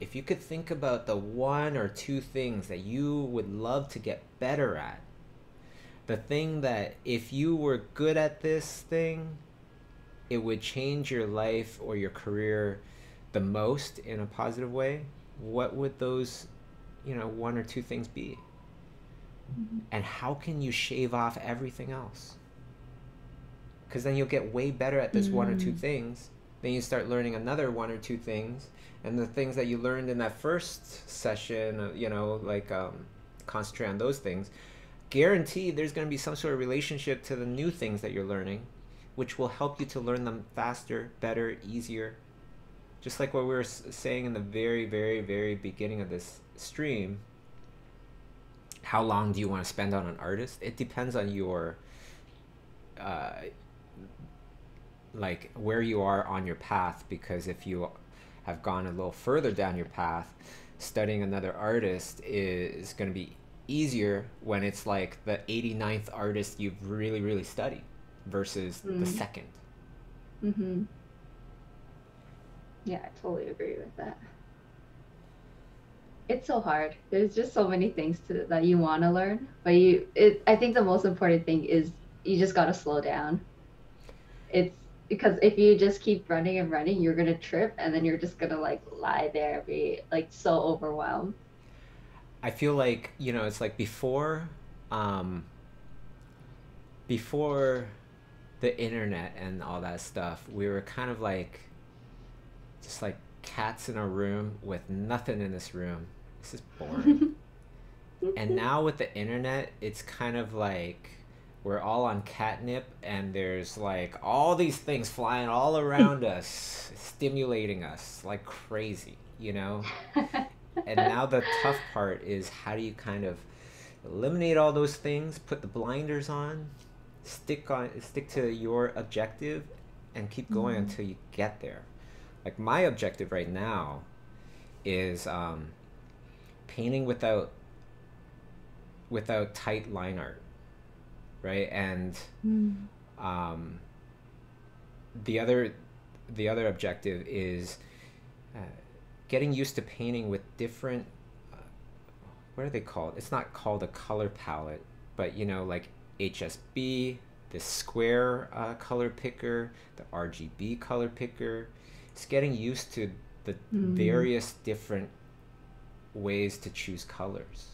If you could think about the 1 or 2 things that you would love to get better at, the thing that if you were good at this thing, it would change your life or your career the most in a positive way, what would those, 1 or 2 things be? And how can you shave off everything else? Because then you'll get way better at this 1 or 2 things. Then you start learning another 1 or 2 things. And the things that you learned in that first session, concentrate on those things. Guaranteed there's going to be some sort of relationship to the new things that you're learning, which will help you to learn them faster, better, easier. Just like what we were saying in the very, very, very beginning of this stream, how long do you want to spend on an artist? It depends on your, like where you are on your path, because if you have gone a little further down your path, studying another artist is going to be easier when it's like the 89th artist you've really studied versus the second. Mm-hmm. Yeah, I totally agree with that. It's so hard. There's just so many things that you want to learn, but I think the most important thing is you just got to slow down. It's because if you just keep running and running, you're going to trip, and then you're just going to like lie there and be like so overwhelmed. I feel like, you know, it's like before the internet and all that stuff, we were kind of like just like cats in a room with nothing in this room. This is boring. And now with the internet, it's kind of like we're all on catnip, and there's like all these things flying all around us, stimulating us like crazy, you know? And now the tough part is, how do you kind of eliminate all those things, put the blinders on, stick to your objective, and keep going until you get there. Like my objective right now is painting without tight line art, right? And the other objective is getting used to painting with different what are they called? It's not called a color palette, but you know, like HSB, the square color picker, the RGB color picker. It's getting used to the various different ways to choose colors.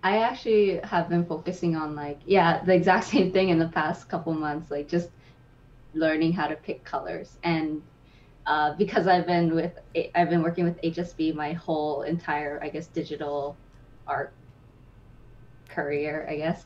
I actually have been focusing on like, the exact same thing in the past couple months, like just learning how to pick colors. And because I've been working with HSB my whole entire, I guess, digital art career, I guess.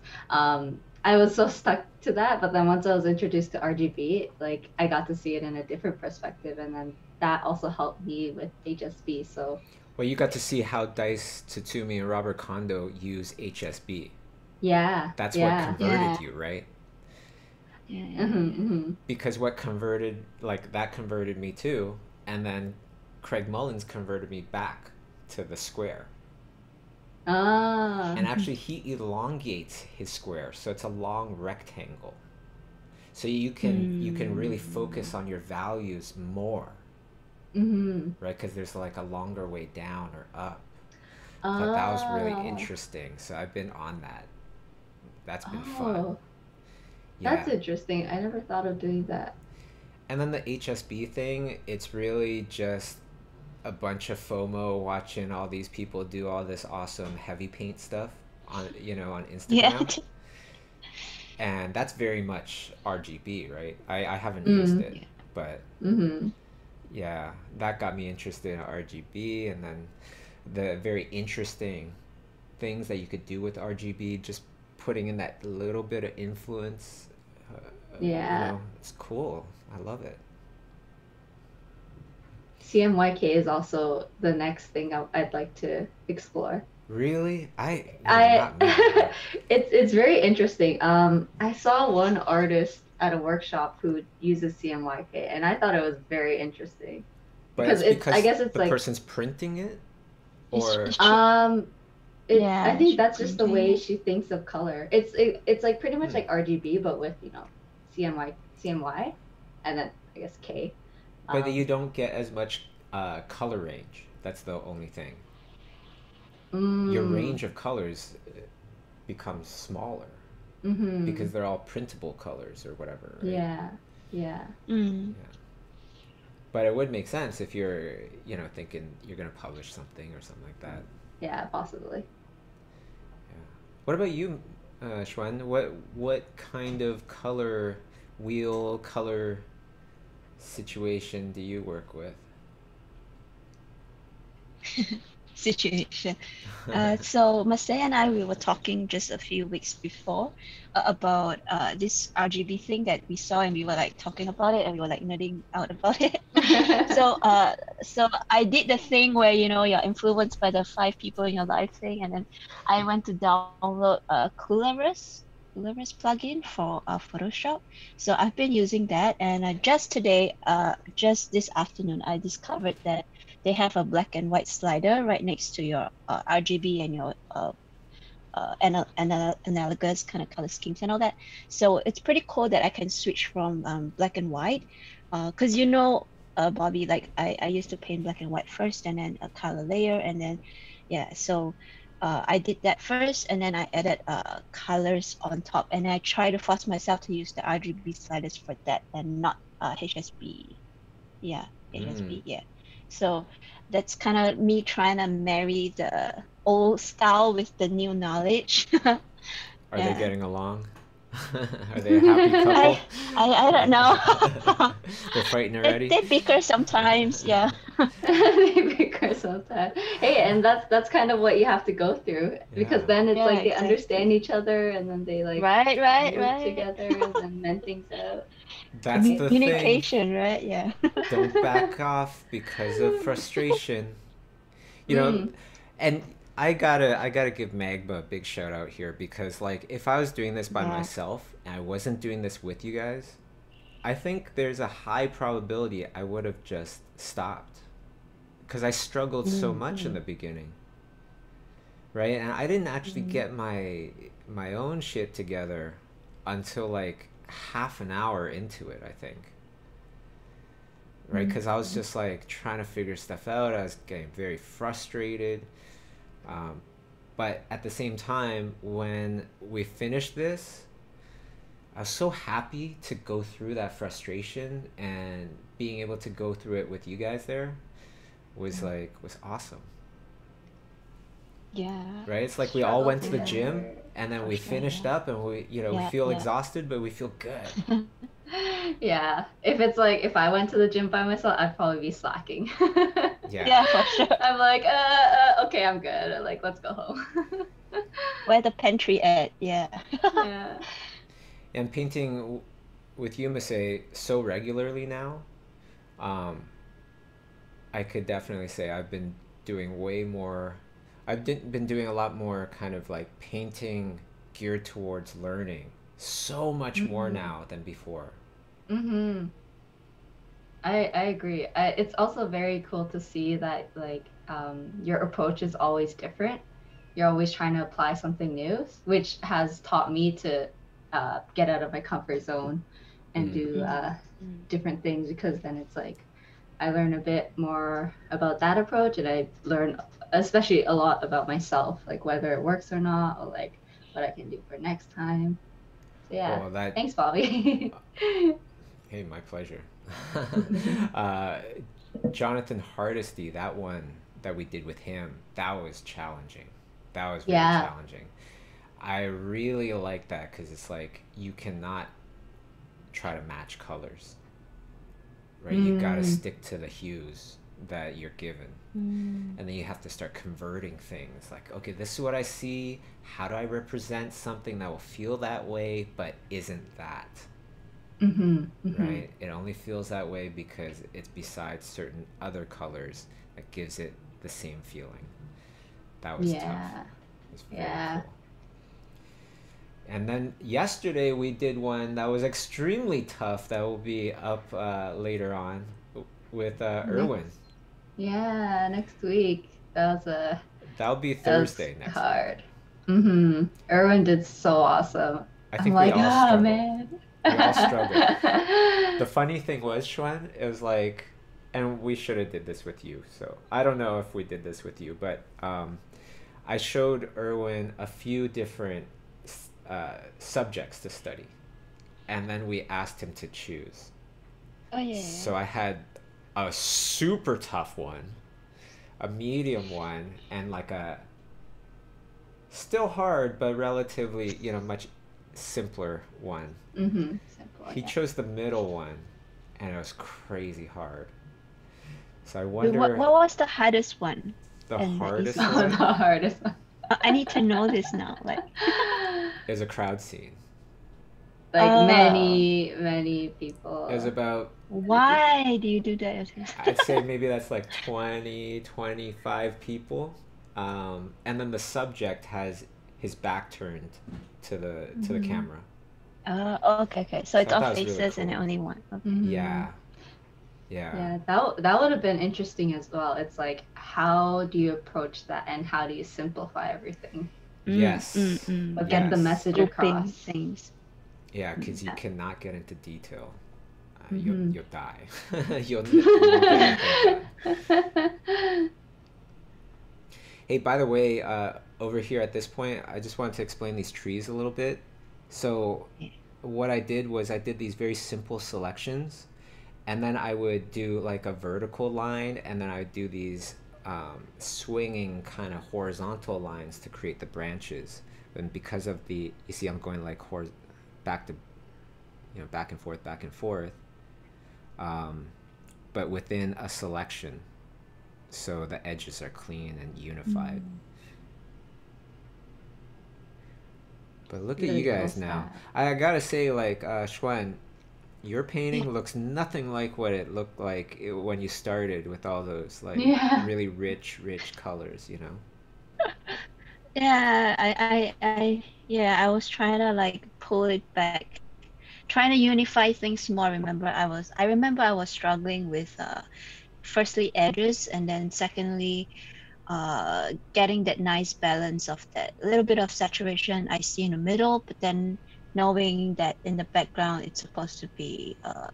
I was so stuck to that, but then once I was introduced to RGB, like I got to see it in a different perspective, and then that also helped me with HSB. So well, you got to see how Dice Tatsumi and Robert Kondo use HSB. Yeah, that's what converted you, right? Yeah. Because what converted me too, and then Craig Mullins converted me back to the square. And actually he elongates his square, so it's a long rectangle, so you can really focus on your values more, right? Because there's like a longer way down or up. I thought that was really interesting, so I've been on that. That's been fun. That's interesting. I never thought of doing that. And then the HSB thing, it's really just a bunch of FOMO watching all these people do all this awesome heavy paint stuff on Instagram. And that's very much RGB, right? I haven't used it, but yeah, that got me interested in RGB. And then the very interesting things that you could do with RGB, just putting in that little bit of influence. You know, it's cool. I love it. CMYK is also the next thing I'd like to explore. Really? It's very interesting. I saw one artist at a workshop who uses CMYK, and I thought it was very interesting. But because I guess it's the person's printing it, or I think that's just the way she thinks of color. It's like pretty much like RGB, but with CMY, and then I guess K. But you don't get as much color range. That's the only thing. Your range of colors becomes smaller because they're all printable colors or whatever, right? Yeah. But it would make sense if you're, thinking you're going to publish something or something like that. Yeah, possibly. Yeah. What about you, Shiuan? What kind of color situation do you work with? Situation. So Masay and I, we were talking just a few weeks before about this RGB thing that we saw, and we were like talking about it, and we were like nerding out about it. So I did the thing where you're influenced by the 5 people in your life thing, and then I went to download Coolabras, Florence plugin for Photoshop. So I've been using that, and just today, just this afternoon, I discovered that they have a black and white slider right next to your RGB and your analogous kind of color schemes and all that. So it's pretty cool that I can switch from black and white, because Bobby, like I used to paint black and white first, and then a color layer, and then yeah. So I did that first, and then I added colors on top, and I try to force myself to use the RGB sliders for that, and not HSB. Yeah, HSB. Yeah. So that's kind of me trying to marry the old style with the new knowledge. Are they getting along? Are they a happy couple? I don't know. They're fighting already? They bicker sometimes, yeah. They bicker sometimes. Hey, and that's kind of what you have to go through, because then it's like they understand each other, and then they like right together and then mend things out. That's the thing. Communication, right? Yeah. Don't back off because of frustration. You know, and I gotta give Magma a big shout out here, because like if I was doing this by myself and I wasn't doing this with you guys, I think there's a high probability I would have just stopped, because I struggled so much in the beginning, right? And I didn't actually get my own shit together until like half an hour into it, I think, right? Because I was just like trying to figure stuff out. I was getting very frustrated, but at the same time, when we finished this, I was so happy to go through that frustration, and being able to go through it with you guys there was awesome. Yeah. Right? It's like we all went to the gym, and then we finished up, and we feel exhausted, but we feel good. Yeah. If it's like, if I went to the gym by myself, I'd probably be slacking. Yeah, for sure. I'm like, okay, I'm good. Like, let's go home. Where the pantry at? Yeah. Yeah. And painting with you, Masay, so regularly now, I could definitely say I've been doing way more. I've been doing a lot more kind of like painting geared towards learning, so much more now than before. I agree. It's also very cool to see that like your approach is always different. You're always trying to apply something new, which has taught me to get out of my comfort zone and do different things, because then it's like I learn a bit more about that approach, and I learn especially a lot about myself, like whether it works or not, or like what I can do for next time. So yeah, thanks, Bobby. Hey, my pleasure. Jonathan Hardesty, that one that we did with him, that was challenging. That was very challenging. I really like that, because it's like you cannot try to match colors, right? You got to stick to the hues that you're given, and then you have to start converting things like, okay, this is what I see, how do I represent something that will feel that way but isn't that? Right? It only feels that way because it's besides certain other colors that gives it the same feeling. That was tough. It was very cool. And then yesterday we did one that was extremely tough that will be up later on with Erwin. Yeah, next week. That'll be Thursday next hard. Erwin did so awesome. I think I'm we like, all struggled. Man. We all struggled. The funny thing was, Shiuan, it was like, and we should have did this with you, so I don't know if we did this with you, but I showed Erwin a few different subjects to study, and then we asked him to choose. So I had a super tough one, a medium one, and like a still hard but relatively much simpler one. He chose the middle one, and it was crazy hard. So I wonder what was the hardest one? The hardest one? The hardest one. I need to know this now. Like, there's a crowd scene. Like many people. It was about. Why do you do that? I'd say maybe that's like 20, 25 people. And then the subject has his back turned to the camera. Okay, okay. So it's I all thought it was really faces and cool. only one. Okay. Yeah. Yeah, that would have been interesting as well. It's like, how do you approach that and how do you simplify everything? Yes. But get the message Grouping across. things. Yeah, because you Yeah. cannot get into detail. Mhm. You'll die. You won't get anything done. Hey, by the way, over here at this point, I just wanted to explain these trees a little bit. So what I did was I did these very simple selections, and then I would do like a vertical line, and then I would do these swinging kind of horizontal lines to create the branches. And because of the, you see I'm going like back to, back and forth, but within a selection, so the edges are clean and unified. But look at you guys now. I gotta say, like, Shiuan, your painting looks nothing like what it looked like when you started with all those like really rich colors, Yeah, I was trying to like pull it back, trying to unify things more. I remember I was struggling with firstly edges, and then secondly getting that nice balance of that little bit of saturation I see in the middle, but then knowing that in the background it's supposed to be a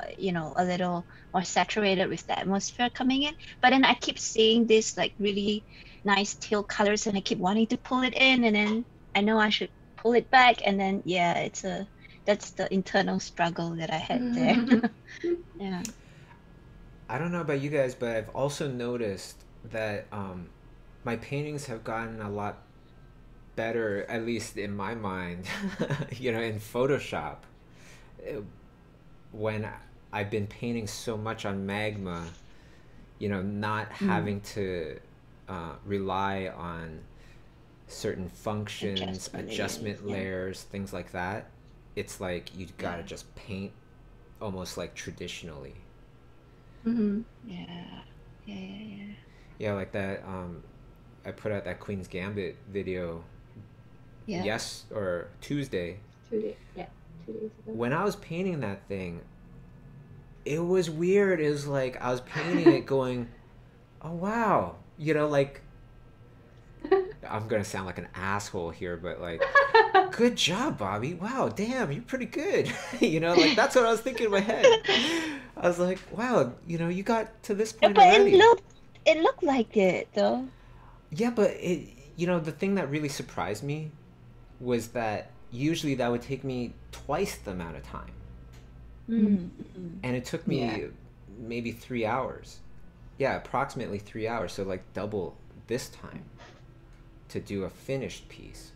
little more saturated with the atmosphere coming in. But then I keep seeing this like really nice teal colors, and I keep wanting to pull it in, and then I know I should pull it back, and then that's the internal struggle that I had there. Yeah. I don't know about you guys, but I've also noticed that my paintings have gotten a lot better, at least in my mind, in Photoshop. When I've been painting so much on Magma, not having to rely on certain functions, adjustment layers, things like that. It's like you gotta just paint almost like traditionally. Yeah, like that. I put out that Queen's Gambit video. Tuesday. 2 days. Yeah, 2 days ago. When I was painting that thing, it was weird. It was like I was painting it, going, "Oh wow," like. I'm gonna sound like an asshole here, but like, good job, Bobby. Wow, damn, you're pretty good. Like that's what I was thinking in my head. I was like, wow, you got to this point already. It looked like it though. Yeah, but it, the thing that really surprised me was that usually that would take me twice the amount of time. And it took me maybe 3 hours. Yeah, approximately 3 hours. So like double this time to do a finished piece.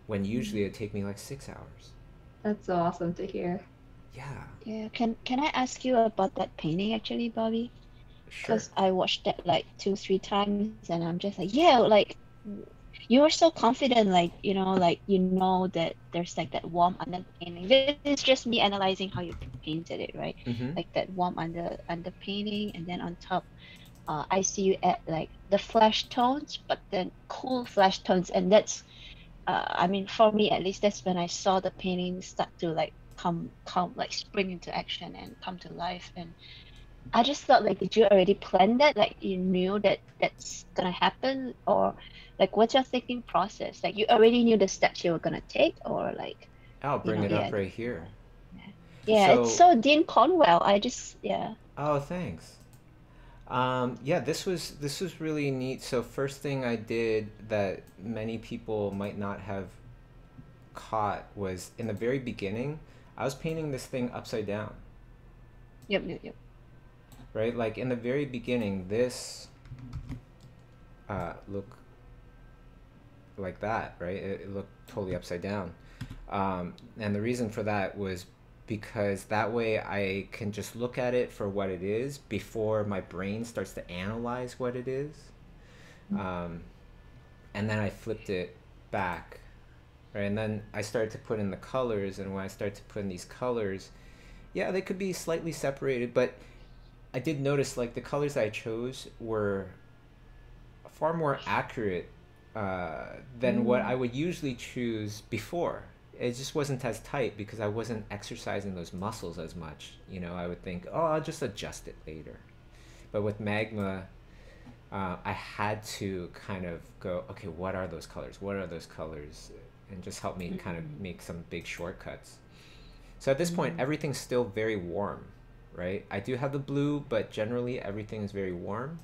When usually it'd take me like 6 hours. That's so awesome to hear. Yeah. Can I ask you about that painting actually, Bobby? Sure. Because I watched that like 2-3 times, and I'm just like, like you were so confident, like that there's like that warmth under the painting. This is just me analyzing how you painted it, right? Like that warmth under painting, and then on top, I see you add like the flash tones, but then cool flash tones, and that's, for me at least, that's when I saw the painting start to like come like spring into action and come to life. And I just thought, like, did you already plan that? Like, you knew that that's gonna happen, or like, what's your thinking process? Like, you already knew the steps you were gonna take, or like? I'll bring it up right here. Yeah, it's so Dean Conwell. Oh, thanks. This was really neat. So first thing I did that many people might not have caught was in the very beginning, I was painting this thing upside down. Yep. Right, like in the very beginning, this look like that, right? It looked totally upside down, and the reason for that was because that way I can just look at it for what it is before my brain starts to analyze what it is. And then I flipped it back, right? And then I started to put in the colors, and when I started to put in these colors, they could be slightly separated, but I did notice like the colors I chose were far more accurate than what I would usually choose before. It just wasn't as tight because I wasn't exercising those muscles as much. You know, I would think, oh, I'll just adjust it later. But with Magma, I had to kind of go, okay, what are those colors? What are those colors? And just help me kind of make some big shortcuts. So at this point, everything's still very warm, right? I do have the blue, but generally everything is very warm.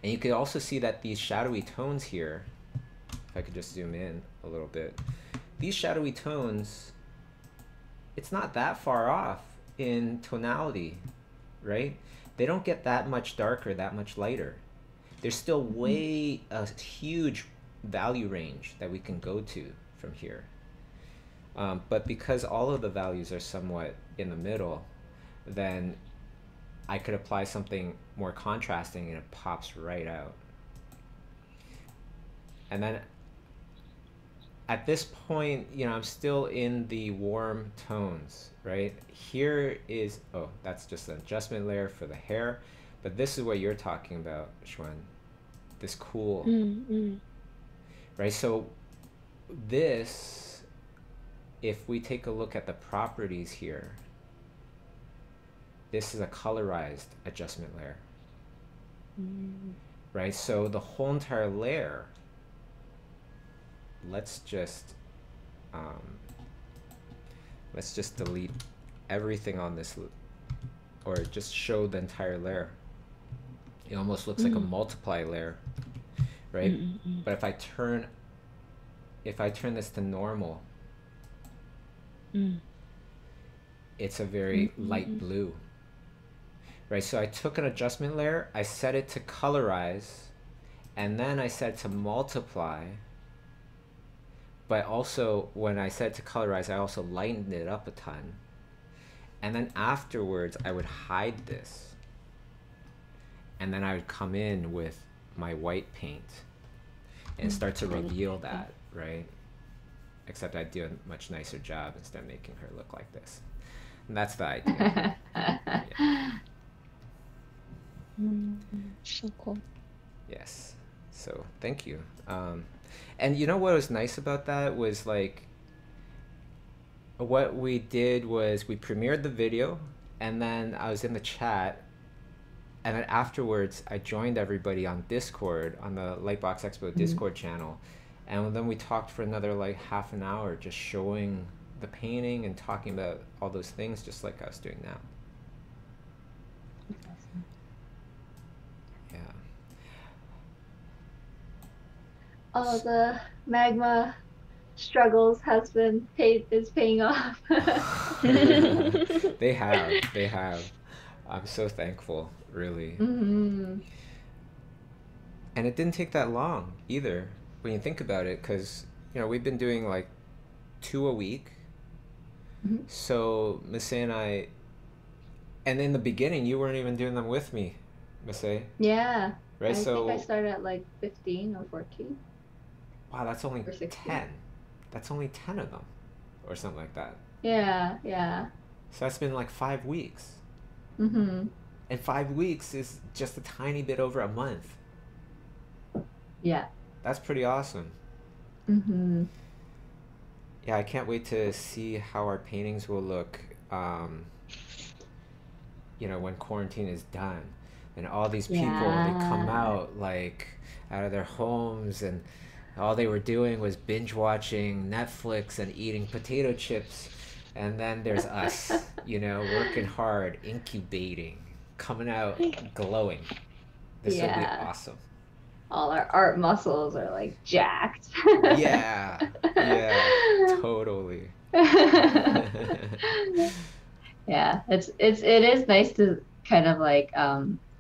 And you can also see that these shadowy tones here, if I could just zoom in a little bit, these shadowy tones, it's not that far off in tonality, right? They don't get that much darker, that much lighter. There's still way a huge value range that we can go to from here. But because all of the values are somewhat in the middle, then I could apply something more contrasting and it pops right out. And then at this point, you know, I'm still in the warm tones, right? Here is, oh, that's just an adjustment layer for the hair. But this is what you're talking about, Shiuan. This cool, right? So this, if we take a look at the properties here, this is a colorized adjustment layer, right? So the whole entire layer, let's just delete everything on this, or just show the entire layer. It almost looks like a multiply layer, right? But if I turn this to normal, it's a very light blue, right? So I took an adjustment layer, I set it to colorize, and then I set it to multiply. But also, when I set it to colorize, I also lightened it up a ton. And then afterwards, I would hide this. And then I would come in with my white paint and start to reveal that, right? Except I'd do a much nicer job instead of making her look like this. And that's the idea. Yeah. So cool. Yes. So thank you. And you know what was nice about that was, like, what we did was we premiered the video, and then I was in the chat, and then afterwards I joined everybody on Discord, on the Lightbox Expo Discord channel, and then we talked for another like half an hour, just showing the painting and talking about all those things, just like I was doing now. Yeah. All the Magma struggles is paying off. They have. I'm so thankful, really. And it didn't take that long either, when you think about it, because, you know, we've been doing like 2 a week. So Missy and I, and in the beginning, you weren't even doing them with me, Missy. Yeah. Right. I So think I started at like 15 or 14. wow, that's only Or 16. 10. That's only 10 of them, or something like that. Yeah, yeah. So that's been like 5 weeks. And 5 weeks is just a tiny bit over a month. yeah. That's pretty awesome. Yeah, I can't wait to see how our paintings will look, you know, when quarantine is done. And all these people, they come out, like, out of their homes, and all they were doing was binge watching Netflix and eating potato chips. And then there's us, you know, working hard, incubating, coming out glowing. This will be awesome. All our art muscles are like jacked. Yeah, totally. Yeah, it is nice to kind of like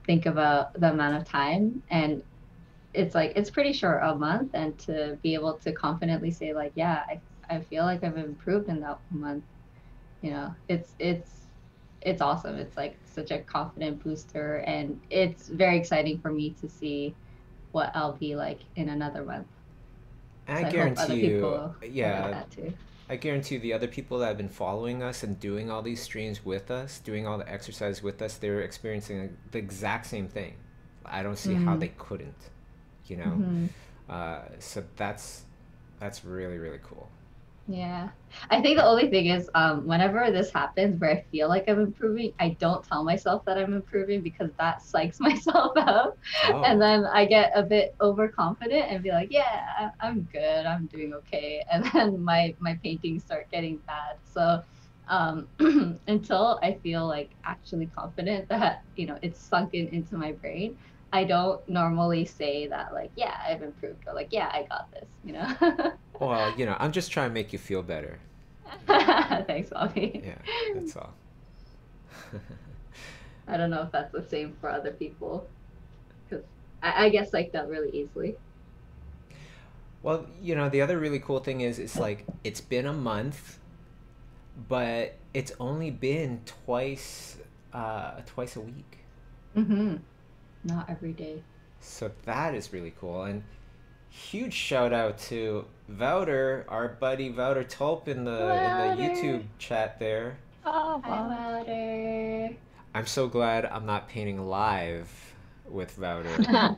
think about the amount of time, and it's like it's pretty short, a month, and to be able to confidently say like, yeah, I feel like I've improved in that month. You know, it's awesome. It's like such a confident booster, and it's very exciting for me to see what I'll be like in another month. And I guarantee you, I guarantee you the other people that have been following us and doing all these streams with us, doing all the exercise with us, they're experiencing the exact same thing. I don't see how they couldn't, you know? So that's really, really cool. Yeah. I think the only thing is, whenever this happens where I feel like I'm improving, I don't tell myself that I'm improving because that psychs myself out. And Oh, then I get a bit overconfident and be like, yeah, I'm good. I'm doing okay. And then my paintings start getting bad. So until I feel like actually confident that, it's sunken into my brain, I don't normally say that like, yeah, I've improved or like, yeah, I got this. well, I'm just trying to make you feel better. Thanks, Bobby. Yeah, that's all. I don't know if that's the same for other people, because I guess like that really easily. Well, the other really cool thing is it's like it's been a month, but it's only been twice a week. Mm-hmm. Not every day. So that is really cool. And huge shout out to Wouter, our buddy Wouter Tulp in the YouTube chat there. Oh, Hi, wow. Water. I'm so glad I'm not painting live with Wouter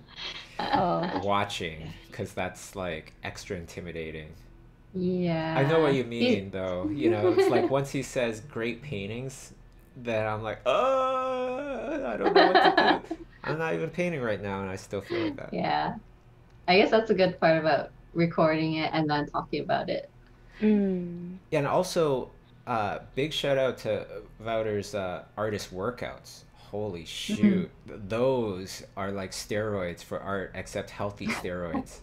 Oh, watching, because that's like extra intimidating. Yeah. I know what you mean, though. It's like once he says great paintings, then I'm like, oh, I don't know what to do. I'm not even painting right now, and I still feel like that. Yeah. I guess that's a good part about recording it and then talking about it. mm. Yeah, and also, big shout out to Wouter's artist workouts. Holy shoot. Those are like steroids for art, except healthy steroids.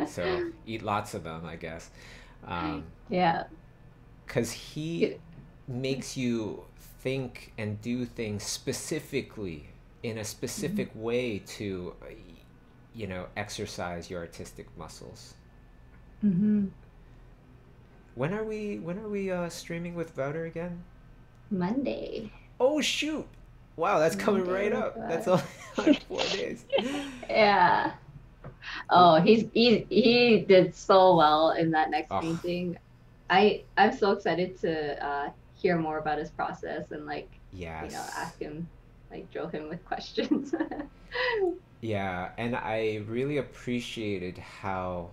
So eat lots of them, I guess. Yeah. Because he makes you think and do things specifically in a specific way to, exercise your artistic muscles. Mm-hmm. When are we streaming with Wouter again? Monday. Oh shoot! Wow, that's coming Monday right with up. That's Wouter. only like 4 days. Yeah. Oh, he did so well in that next Oh, painting. I'm so excited to hear more about his process and like, yes. ask him, like drill him with questions. Yeah, and I really appreciated how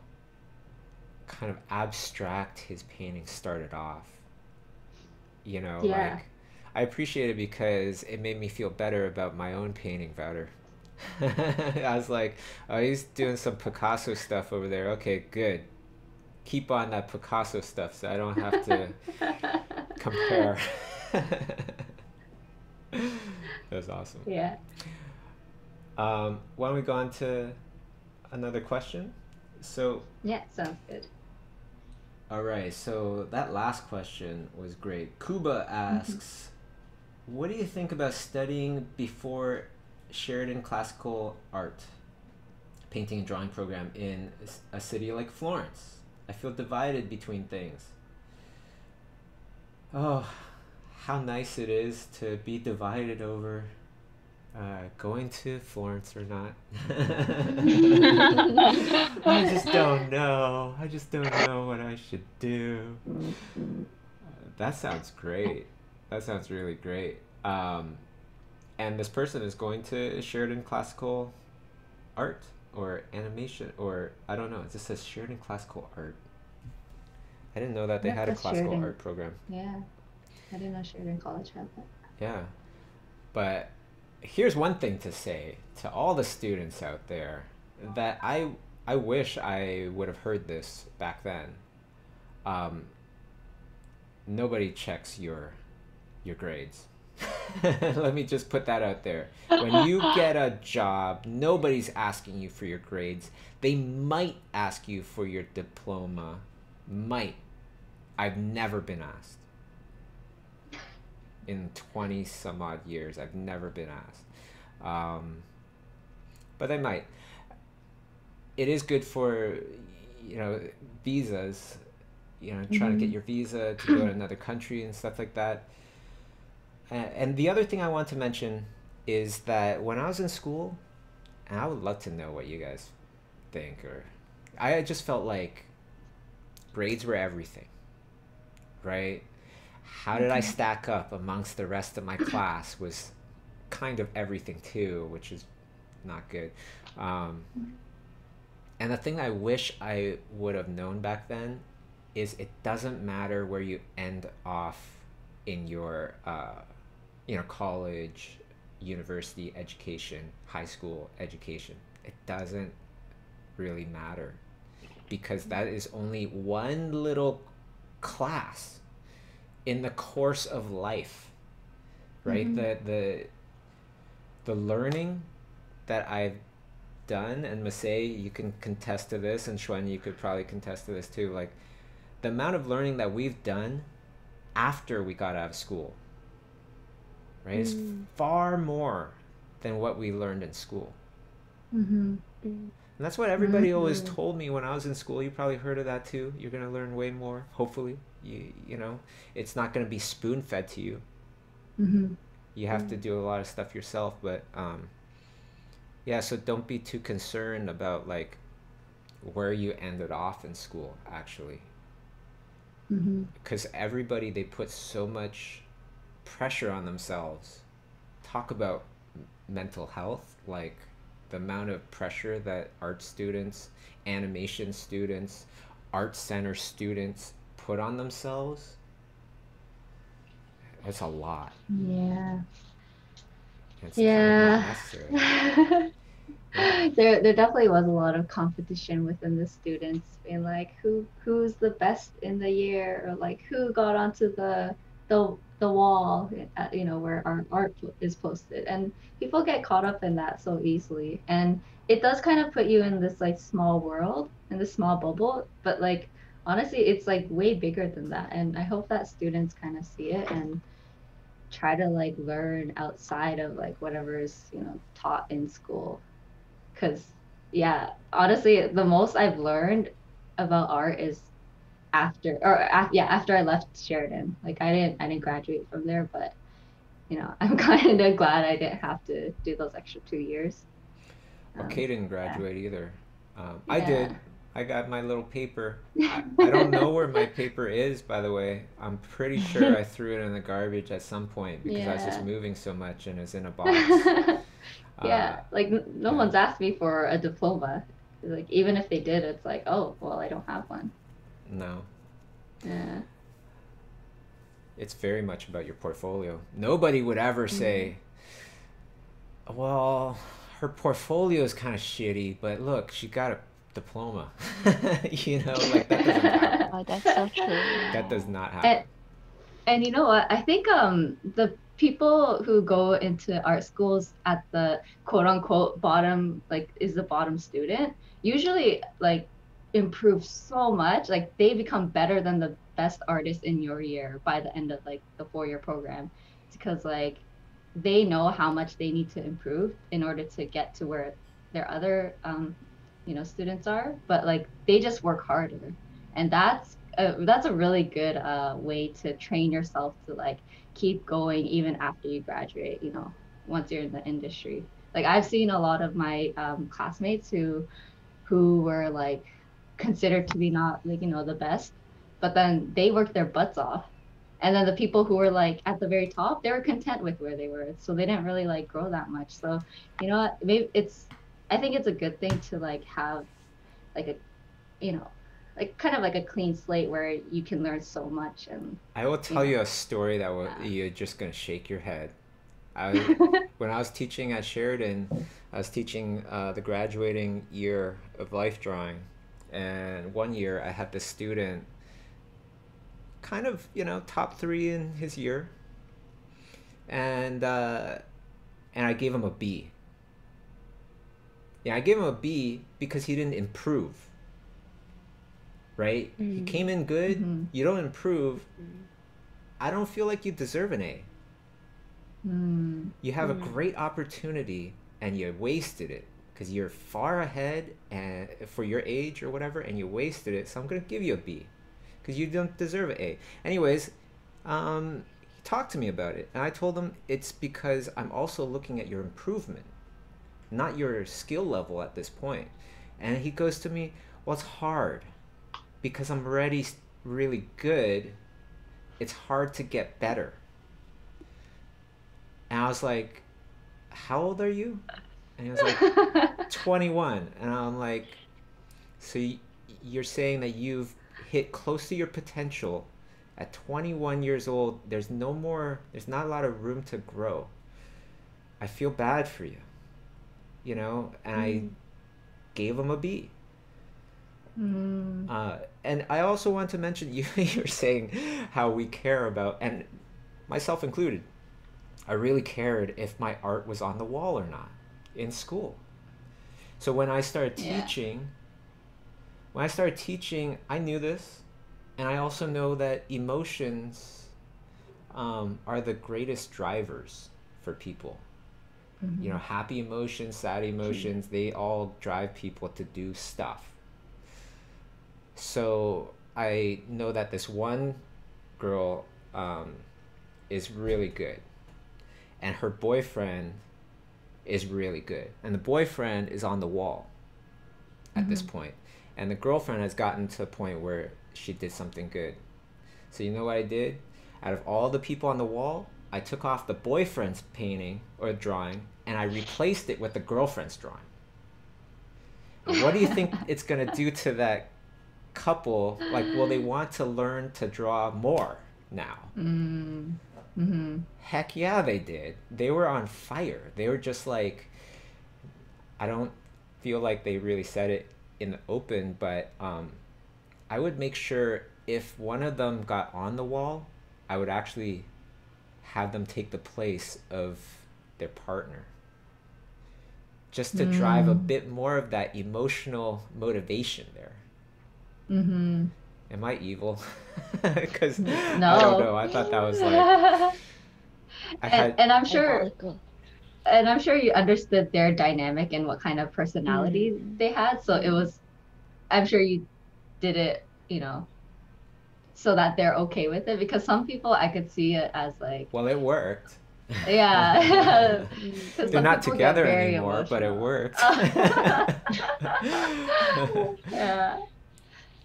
kind of abstract his painting started off. Yeah. Like I appreciate it because it made me feel better about my own painting, Wouter. I was like, oh, he's doing some Picasso stuff over there. Okay, good. Keep on that Picasso stuff so I don't have to compare. That's awesome. Yeah. Why don't we go on to another question? So, Yeah, sounds good. all right, so that last question was great. Kuba asks, what do you think about studying before Sheridan classical art, painting and drawing program in a city like Florence? I feel divided between things. Oh, how nice it is to be divided over going to Florence or not. I just don't know. I just don't know what I should do. That sounds great. That sounds really great. And this person is going to Sheridan Classical Art or Animation, or I don't know. It just says Sheridan Classical Art. I didn't know that they Yep, had a that's classical Sheridan. art program. Yeah. I didn't know Sheridan College had that. Yeah. But here's one thing to say to all the students out there, that I wish I would have heard this back then. Nobody checks your grades. Let me just put that out there. When you get a job, nobody's asking you for your grades. They might ask you for your diploma. Might. I've never been asked. In 20 some odd years, I've never been asked. But they might. It is good for, visas, trying to get your visa to go to another country and stuff like that. And the other thing I want to mention is that when I was in school, and I would love to know what you guys think, or I just felt like grades were everything, right? How did I stack up amongst the rest of my class was kind of everything too, which is not good. And the thing I wish I would have known back then is it doesn't matter where you end off in your college, university education, high school education. It doesn't really matter, because that is only one little class in the course of life, right? The learning that I've done, and Masei, you can contest to this, and Shiuan, you could probably contest to this too, like the amount of learning that we've done after we got out of school, right, is far more than what we learned in school. And that's what everybody always told me when I was in school. You probably heard of that too. You're going to learn way more, hopefully. You know, it's not going to be spoon-fed to you. You have to do a lot of stuff yourself, but yeah, so don't be too concerned about like where you ended off in school, actually. Because everybody, they put so much pressure on themselves. Talk about mental health, like the amount of pressure that art students, animation students, art center students put on themselves. It's a lot. Yeah. It's kind of not necessary. There definitely was a lot of competition within the students, being like who's the best in the year, or like who got onto the wall, where our art is posted, and people get caught up in that so easily, and it does kind of put you in this like small world, in this small bubble, but like honestly it's like way bigger than that, and I hope that students kind of see it and try to like learn outside of like whatever is taught in school. Because yeah, honestly the most I've learned about art is after I left Sheridan. Like I didn't graduate from there, but I'm kind of glad I didn't have to do those extra 2 years. Kay didn't graduate either. I Yeah. did. I got my little paper. I don't know where my paper is, by the way. I'm pretty sure I threw it in the garbage at some point because I was just Yeah. moving so much, and it's in a box. Yeah, like no yeah. one's asked me for a diploma. Like even if they did, it's like, oh well, I don't have one. No. Yeah. It's very much about your portfolio. Nobody would ever say, well, her portfolio is kind of shitty, but look, she got a diploma. Like that doesn't happen. Oh, that's so true. That does not happen. And you know what? I think the people who go into art schools at the quote unquote bottom, like is the bottom student, usually like improve so much. Like they become better than the best artists in your year by the end of like the 4-year program, because like they know how much they need to improve in order to get to where their other students are, but like they just work harder, and that's a really good way to train yourself to like keep going even after you graduate, once you're in the industry. Like I've seen a lot of my classmates who were like considered to be not like the best, but then they worked their butts off, and then the people who were like at the very top, they were content with where they were, so they didn't really like grow that much. So what, maybe I think it's a good thing to like have like a like kind of like a clean slate where you can learn so much. And I will tell you a story that you're just gonna shake your head. When I was teaching at Sheridan, I was teaching the graduating year of life drawing, and one year I had this student, kind of top 3 in his year, and I gave him a B. Yeah, I gave him a B because he didn't improve. Right? He came in good. You don't improve. I don't feel like you deserve an A. You have a great opportunity and you wasted it because you're far ahead and for your age or whatever, and you wasted it. So I'm gonna give you a B because you don't deserve an A. Anyways, he talked to me about it, and I told him it's because I'm also looking at your improvement, not your skill level at this point. And he goes to me, well, it's hard because I'm already really good. It's hard to get better. And I was like, how old are you? And he was like, 21. And I'm like, So you're saying that you've hit close to your potential at 21 years old. There's not a lot of room to grow. I feel bad for you, you know, and I gave him a B. And I also want to mention, you're saying how we care about, and myself included, I really cared if my art was on the wall or not in school. So when I started teaching, I knew this, and I also know that emotions are the greatest drivers for people. You know, happy emotions, sad emotions, they all drive people to do stuff. So I know that this one girl is really good, and her boyfriend is really good, and the boyfriend is on the wall at this point, and the girlfriend has gotten to a point where she did something good. So you know what I did? Out of all the people on the wall, I took off the boyfriend's painting or drawing, and I replaced it with the girlfriend's drawing. And what do you think it's gonna do to that couple? Like, will they want to learn to draw more now? Heck yeah, they did. They were on fire. They were just like, I don't feel like they really said it in the open, but I would make sure if one of them got on the wall, I would actually have them take the place of their partner, just to drive a bit more of that emotional motivation there. Am I evil? Because No. I don't know. I thought that was like and I'm sure you understood their dynamic and what kind of personality they had. So it was, I'm sure you did it, you know, so that they're okay with it, because some people I could see it as like, well, it worked. Yeah. They're not together anymore, but it worked. Yeah.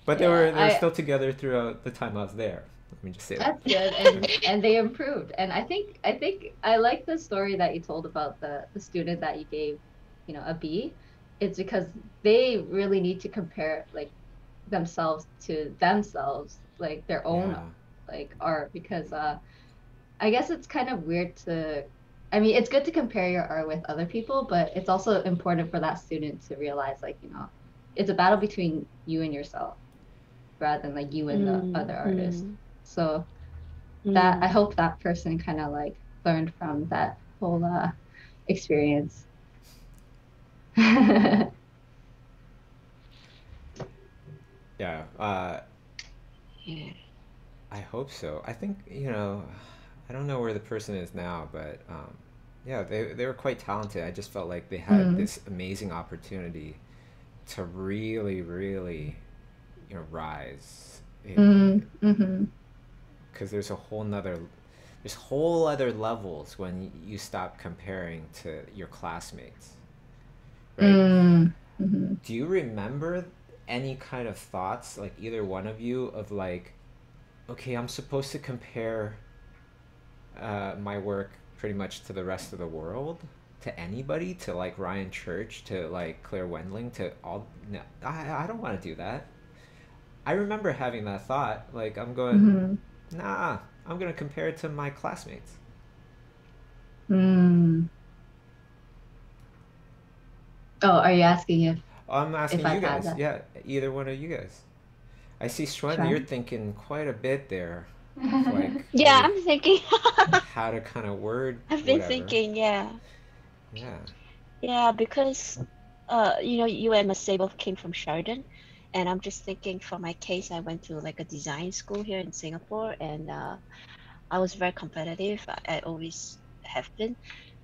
But they were still together throughout the time I was there. Let me just say that. That's good, and they improved. And I think I like the story that you told about the student that you gave, you know, a B. It's because they really need to compare like themselves to themselves, like their own like art, because I guess it's kind of weird to, I mean, it's good to compare your art with other people, but it's also important for that student to realize, like, you know, it's a battle between you and yourself rather than like you and the other artist. So that, I hope that person kind of like learned from that whole experience. Yeah. I hope so. I think, you know, I don't know where the person is now, but yeah, they were quite talented. I just felt like they had this amazing opportunity to really, really, you know, rise. Because there's whole other levels when you stop comparing to your classmates, right? Do you remember any kind of thoughts, like either one of you, of like, okay, I'm supposed to compare my work pretty much to the rest of the world, to anybody, to like Ryan Church, to like Claire Wendling, to all? No, I don't want to do that. I remember having that thought, like I'm going, nah, I'm gonna compare it to my classmates. Oh, are you asking if I'm asking I've you had guys, that? yeah, either one of you guys. I see Schwen, Schwen? you're thinking quite a bit there, like Yeah, maybe I'm thinking. how to kind of word I've been whatever. thinking, yeah. Yeah. Because you know, you and Masay both came from Sheridan, and I'm just thinking for my case, I went to like a design school here in Singapore, and I was very competitive. I always have been.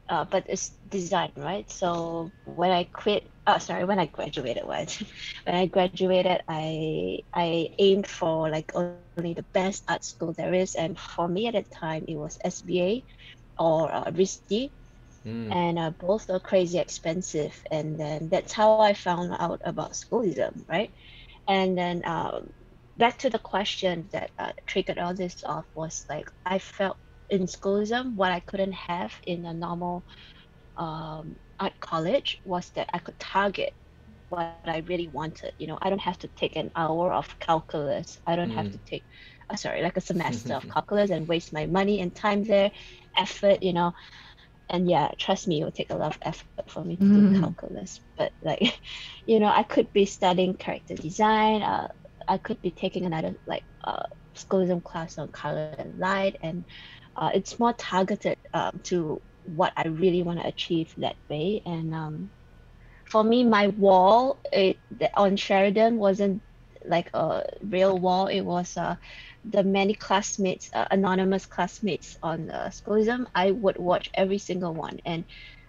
But it's design, right? So when I when I graduated, when I graduated, I aimed for like only the best art school there is, and for me at the time it was SBA or RISD, and both are crazy expensive. And then that's how I found out about Schoolism, right? And then back to the question that triggered all this off was like I felt in Schoolism what I couldn't have in a normal art college was that I could target what I really wanted. You know, I don't have to take an hour of calculus. I don't have to take, sorry, like a semester of calculus and waste my money and time there, effort, you know. And yeah, trust me, it will take a lot of effort for me to do calculus. But like, you know, I could be studying character design. I could be taking another like Schoolism class on color and light, and it's more targeted to what I really want to achieve that way. And for me, my wall on Sheridan wasn't like a real wall. It was the many classmates, anonymous classmates on Schoolism. I would watch every single one, and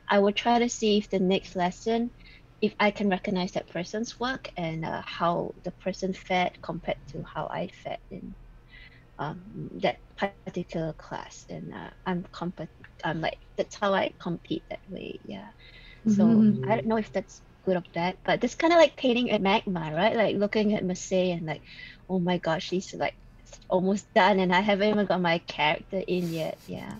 I would try to see if the next lesson, if I can recognize that person's work and how the person fared compared to how I fared in that particular class. And I'm like, that's how I compete that way. Yeah. So I don't know if that's good or bad, but that's kind of like painting at Magma, right? Like looking at Marseille and like, oh my gosh, she's like almost done, and I haven't even got my character in yet. Yeah.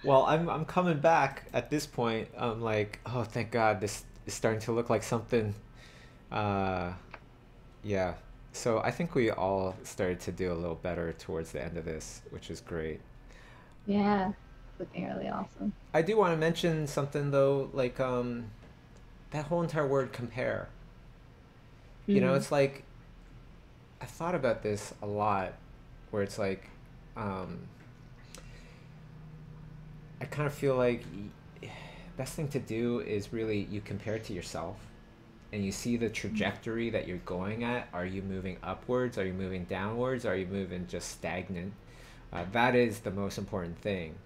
Well, I'm coming back at this point. I'm like, oh, thank God, this is starting to look like something. Yeah. So I think we all started to do a little better towards the end of this, which is great. Yeah, looking really awesome. I do want to mention something though, like that whole entire word compare. You know, it's like I thought about this a lot, where it's like I kind of feel like best thing to do is really you compare it to yourself, and you see the trajectory that you're going at. Are you moving upwards? Are you moving downwards? Are you moving just stagnant? That is the most important thing.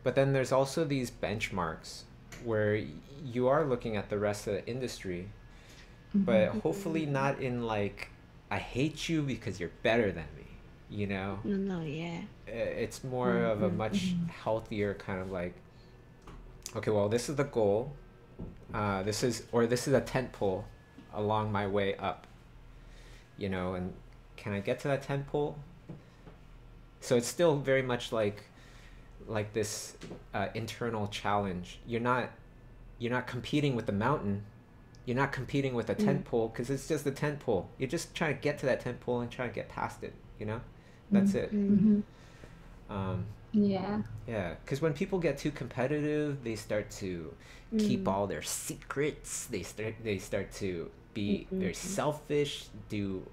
But then there's also these benchmarks where you are looking at the rest of the industry, but hopefully not in like, I hate you because you're better than me, you know? No, yeah. It's more of a much healthier kind of like, okay, well, this is the goal. This is a tent pole along my way up, you know, and can I get to that tent pole? So it's still very much like this internal challenge. You're not competing with the mountain. You're not competing with a tent pole, because it's just a tent pole. You're just trying to get to that tent pole and trying to get past it, you know? That's it. Yeah. Yeah, because when people get too competitive, they start to keep all their secrets. They start to be very selfish, do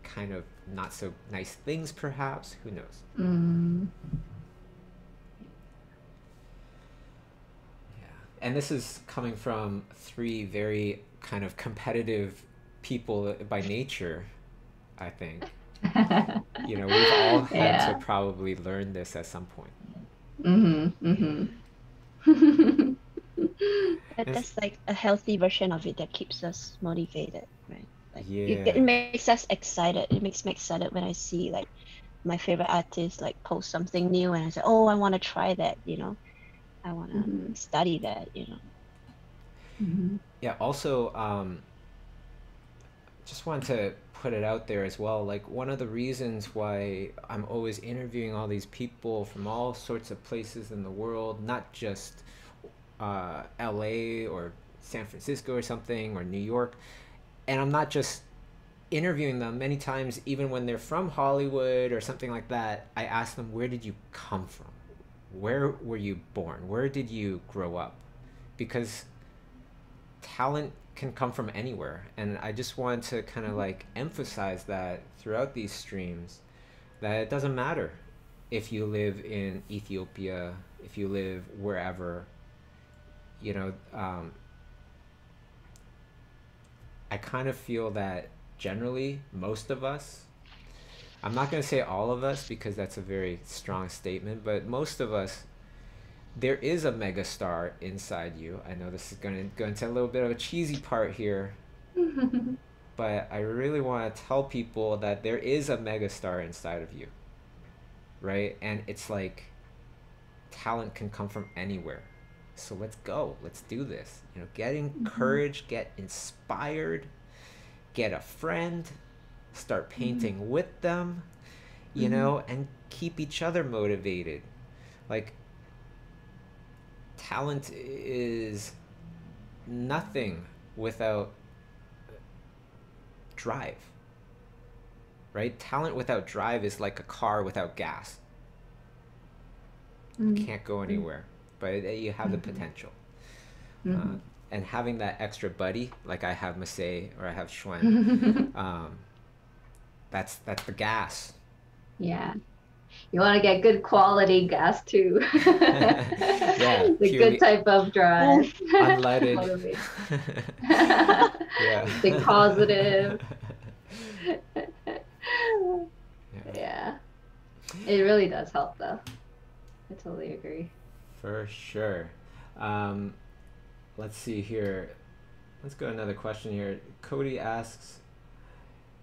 kind of not so nice things, perhaps. Who knows? And this is coming from three very kind of competitive people by nature, I think. You know, we've all had to probably learn this at some point. But that's like a healthy version of it that keeps us motivated, right? Like Yeah. it makes us excited. It makes me excited when I see like my favorite artist like post something new, and I say, oh, I want to try that, you know. I want to study that, you know. Yeah, also, just wanted to put it out there as well. Like, one of the reasons why I'm always interviewing all these people from all sorts of places in the world, not just LA or San Francisco or something, or New York, and I'm not just interviewing them. Many times, even when they're from Hollywood or something like that, I ask them, where did you come from? Where were you born? Where did you grow up? Because talent can come from anywhere, and I just want to kind of like emphasize that throughout these streams, that it doesn't matter if you live in Ethiopia, if you live wherever, you know. I kind of feel that generally most of us, I'm not going to say all of us because that's a very strong statement, but most of us, there is a megastar inside you. I know this is going to go into a little bit of a cheesy part here, but I really want to tell people that there is a megastar inside of you, right? And it's like talent can come from anywhere. So let's go. Let's do this. You know, get encouraged, get inspired, get a friend, start painting with them, you know, and keep each other motivated. Like, talent is nothing without drive, right? Talent without drive is like a car without gas. Can't go anywhere, but you have the potential. And having that extra buddy, like I have Masay or I have Shiuan, that's the gas. Yeah. You want to get good quality gas too. Yeah, the good type of drive. Unleaded. Yeah. Think positive. Yeah. It really does help though. I totally agree. For sure. Let's see here. Let's go another question here. Cody asks,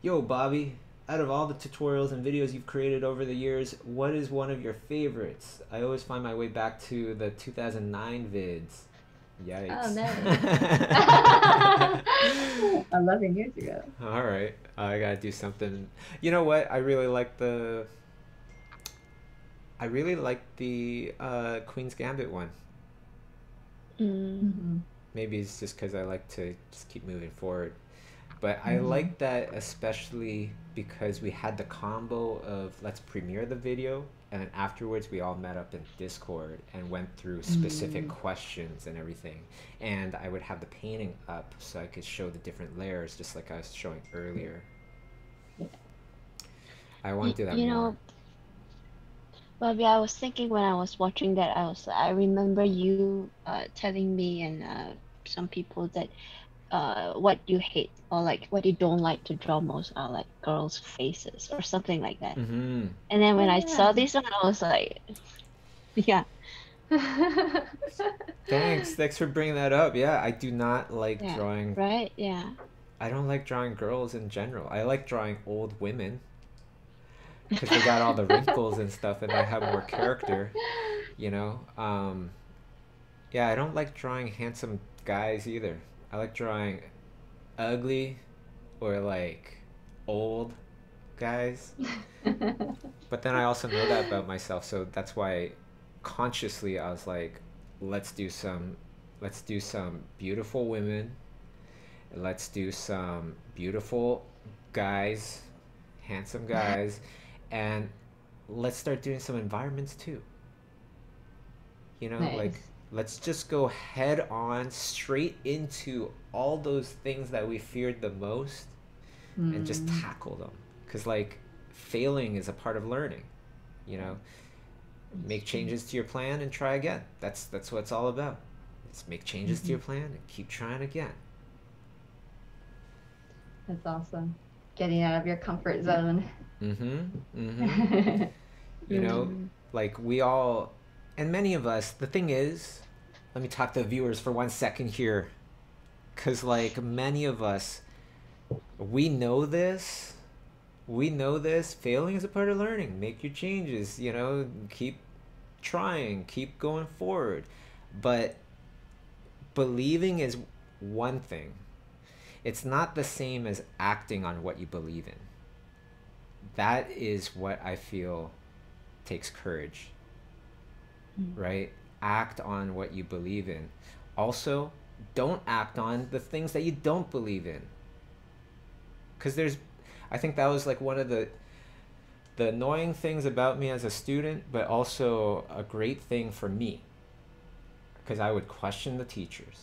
yo, Bobby, out of all the tutorials and videos you've created over the years, what is one of your favorites? I always find my way back to the 2009 vids. Yikes. Oh, nice. 11 years ago. All right. I gotta do something. You know what? I really like the Queen's Gambit one. Maybe it's just because I like to just keep moving forward. But I like that especially because we had the combo of let's premiere the video, and then afterwards we all met up in Discord and went through specific questions and everything. And I would have the painting up so I could show the different layers, just like I was showing earlier. I want to do that more. Bobby, I was thinking when I was watching that, I remember you telling me and some people that what you hate or like what you don't like to draw most are like girls' faces or something like that. And then when I saw this one, I was like, yeah. Thanks for bringing that up. Yeah, I do not like drawing. Right? Yeah. I don't like drawing girls in general. I like drawing old women because they got all the wrinkles and stuff, and they have more character. You know. Yeah, I don't like drawing handsome guys either. I like drawing ugly or like old guys. But then I also know that about myself, so that's why consciously I was like, let's do some beautiful women, let's do some beautiful guys, handsome guys, and let's start doing some environments too. You know, Nice. like let's just go head on straight into all those things that we feared the most and just tackle them. Because like failing is a part of learning, you know. Make changes to your plan and try again. That's what it's all about. Let's make changes to your plan and keep trying again. That's awesome. Getting out of your comfort zone. You know, like we all, and many of us, the thing is, let me talk to the viewers for 1 second here, because like many of us, we know this, failing is a part of learning. Make your changes, you know, keep trying, keep going forward. But believing is one thing. It's not the same as acting on what you believe in. That is what I feel takes courage, right? Act on what you believe in. Also, don't act on the things that you don't believe in. Because I think that was like one of the annoying things about me as a student, but also a great thing for me. Because I would question the teachers.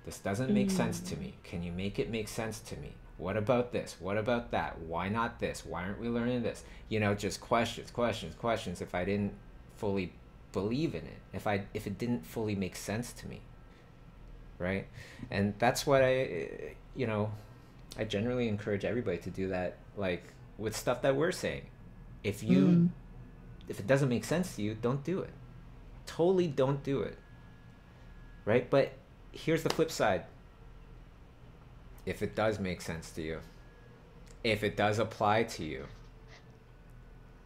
This doesn't make sense to me. Can you make it make sense to me? What about this? What about that? Why not this? Why aren't we learning this? You know, just questions. If I didn't fully believe in it, if it didn't fully make sense to me, right? And that's what I generally encourage everybody to do that, like with stuff that we're saying. If it doesn't make sense to you, don't do it. Totally don't do it, right? But here's the flip side. If it does make sense to you, if it does apply to you,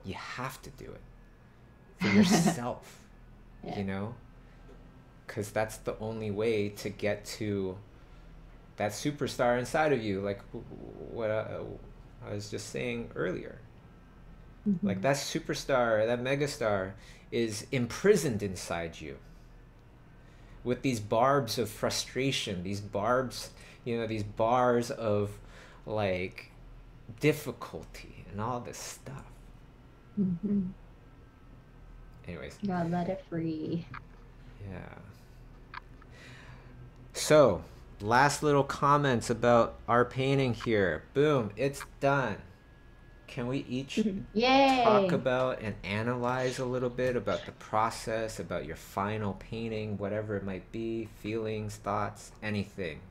you have to do it for yourself. You know, because that's the only way to get to that superstar inside of you, like what I was just saying earlier. Like that superstar, that megastar is imprisoned inside you with these barbs of frustration, these barbs, you know, these bars of like difficulty and all this stuff. Anyways. God, let it free. Yeah. So, last little comments about our painting here. Boom, it's done. Can we each talk about and analyze a little bit about the process, about your final painting, whatever it might be, feelings, thoughts, anything?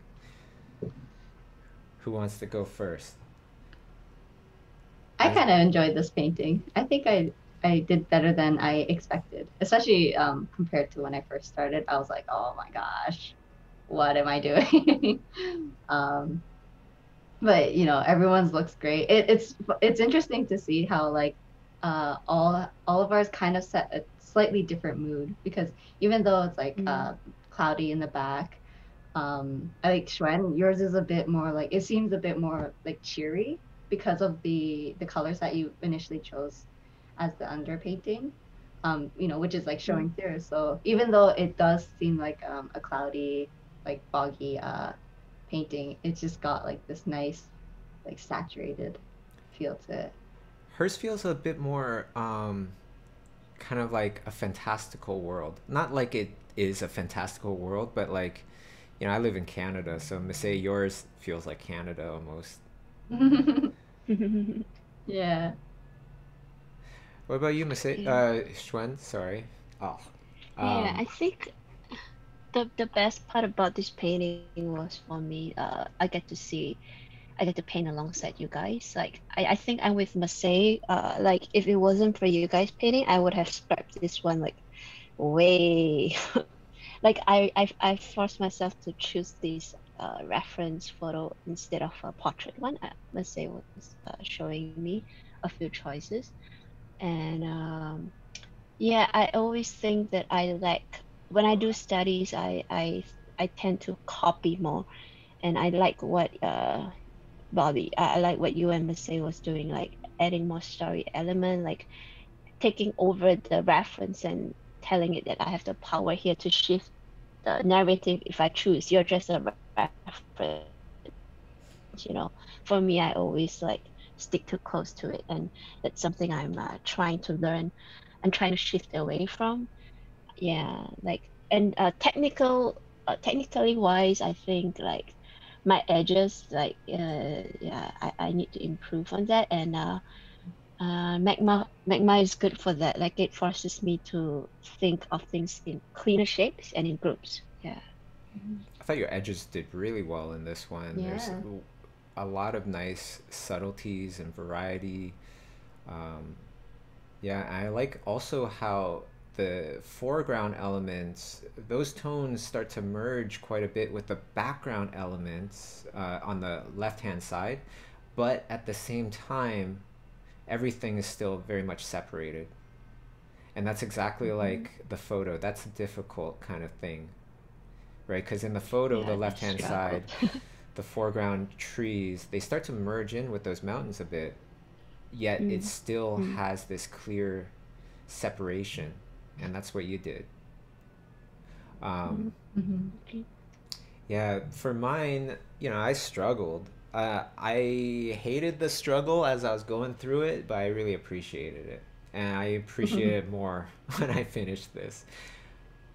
Who wants to go first? I kind of enjoyed this painting. I think I did better than I expected, especially compared to when I first started. I was like, oh my gosh, what am I doing? But you know, everyone's looks great. It's interesting to see how like all of ours kind of set a slightly different mood, because even though it's like cloudy in the back, I like Xuan, yours is a bit more like, it seems a bit more like cheery because of the colors that you initially chose as the underpainting, you know, which is like showing through. So even though it does seem like a cloudy, like foggy painting, it's just got like this nice, like saturated feel to it. Hers feels a bit more kind of like a fantastical world. Not like it is a fantastical world, but like, you know, I live in Canada, so Missy, yours feels like Canada almost. Yeah. What about you, Missy? Xuan, sorry. Oh. Yeah, I think the best part about this painting was for me, I get to paint alongside you guys. Like I think I'm with Masay. Like if it wasn't for you guys painting, I would have scrapped this one like way. Like I forced myself to choose this reference photo instead of a portrait one. Masay was showing me a few choices, and yeah, I always think that when I do studies, I tend to copy more, and I like what Bobby, I like what you and Masay was doing, like adding more story element, like taking over the reference and telling it that I have the power here to shift the narrative if I choose. You're just a reference, you know. For me, I always like stick too close to it, and that's something I'm trying to learn and trying to shift away from. Yeah, like, and technically wise, I think like my edges, like yeah, I need to improve on that, and magma is good for that. Like it forces me to think of things in cleaner shapes and in groups. Yeah. I thought your edges did really well in this one. Yeah. There's a lot of nice subtleties and variety. Yeah, I like also how the foreground elements, those tones start to merge quite a bit with the background elements on the left-hand side, but at the same time, everything is still very much separated. And that's exactly like the photo. That's a difficult kind of thing, right? Because in the photo, Yeah, the I left-hand side, struggled. the foreground trees, they start to merge in with those mountains a bit, yet it still has this clear separation, and that's what you did. Yeah, for mine, you know, I struggled. I hated the struggle as I was going through it, but I really appreciated it. And I appreciate it more when I finished this.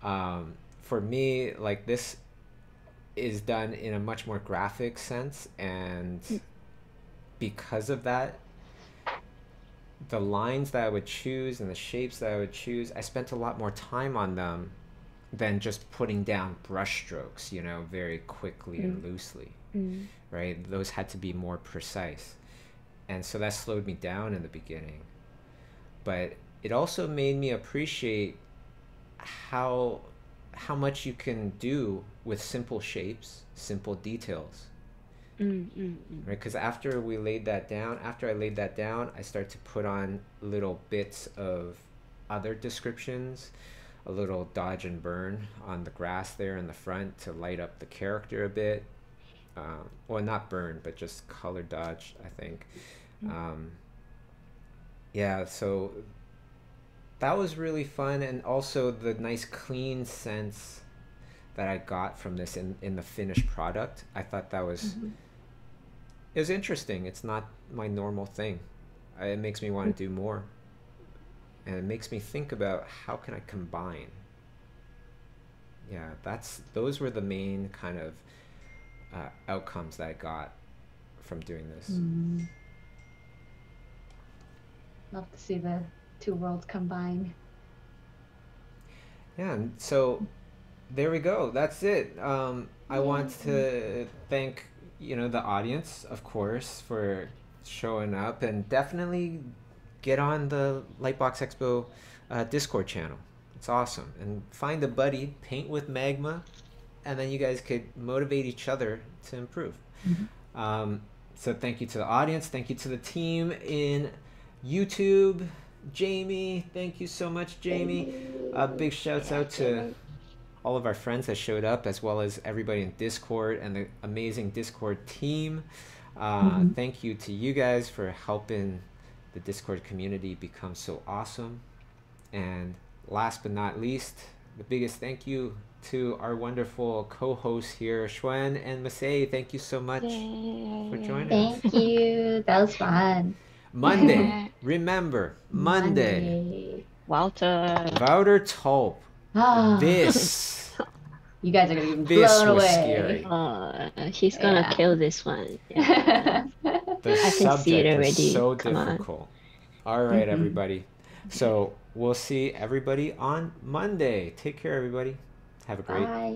For me, like this is done in a much more graphic sense, and because of that, the lines that I would choose and the shapes that I would choose, I spent a lot more time on them than just putting down brush strokes, you know, very quickly and loosely, right? Those had to be more precise. And so that slowed me down in the beginning. But it also made me appreciate how much you can do with simple shapes, simple details. Right? Because after I laid that down, I started to put on little bits of other descriptions, a little dodge and burn on the grass there in the front to light up the character a bit. Well, not burn, but just color dodge, I think. Yeah, so that was really fun, and also the nice clean sense that I got from this in the finished product. I thought that was is interesting. It's not my normal thing. It makes me want to do more. And it makes me think about how can I combine. Yeah, those were the main kind of outcomes that I got from doing this. Love to see the two worlds combine. Yeah, and so there we go. That's it. I want to thank, the audience, of course, for showing up, and definitely get on the Lightbox Expo Discord channel. It's awesome. And find a buddy, paint with Magma, and then you guys could motivate each other to improve. So thank you to the audience. Thank you to the team in YouTube. Jamie, thank you so much, Jamie. Big shouts out to all of our friends that showed up, as well as everybody in Discord and the amazing Discord team. Thank you to you guys for helping the Discord community become so awesome. And last but not least, the biggest thank you to our wonderful co-hosts here, Shiuan and Masei. Thank you so much for joining us. Thank you. That was fun. Monday, remember, Monday. Wouter Tulp. This. You guys are going to be This blown was away. scary. He's gonna kill this one. Yeah. The I can see it subject is already. so Come on. difficult. All right, everybody. So we'll see everybody on Monday. Take care, everybody. Have a great Bye.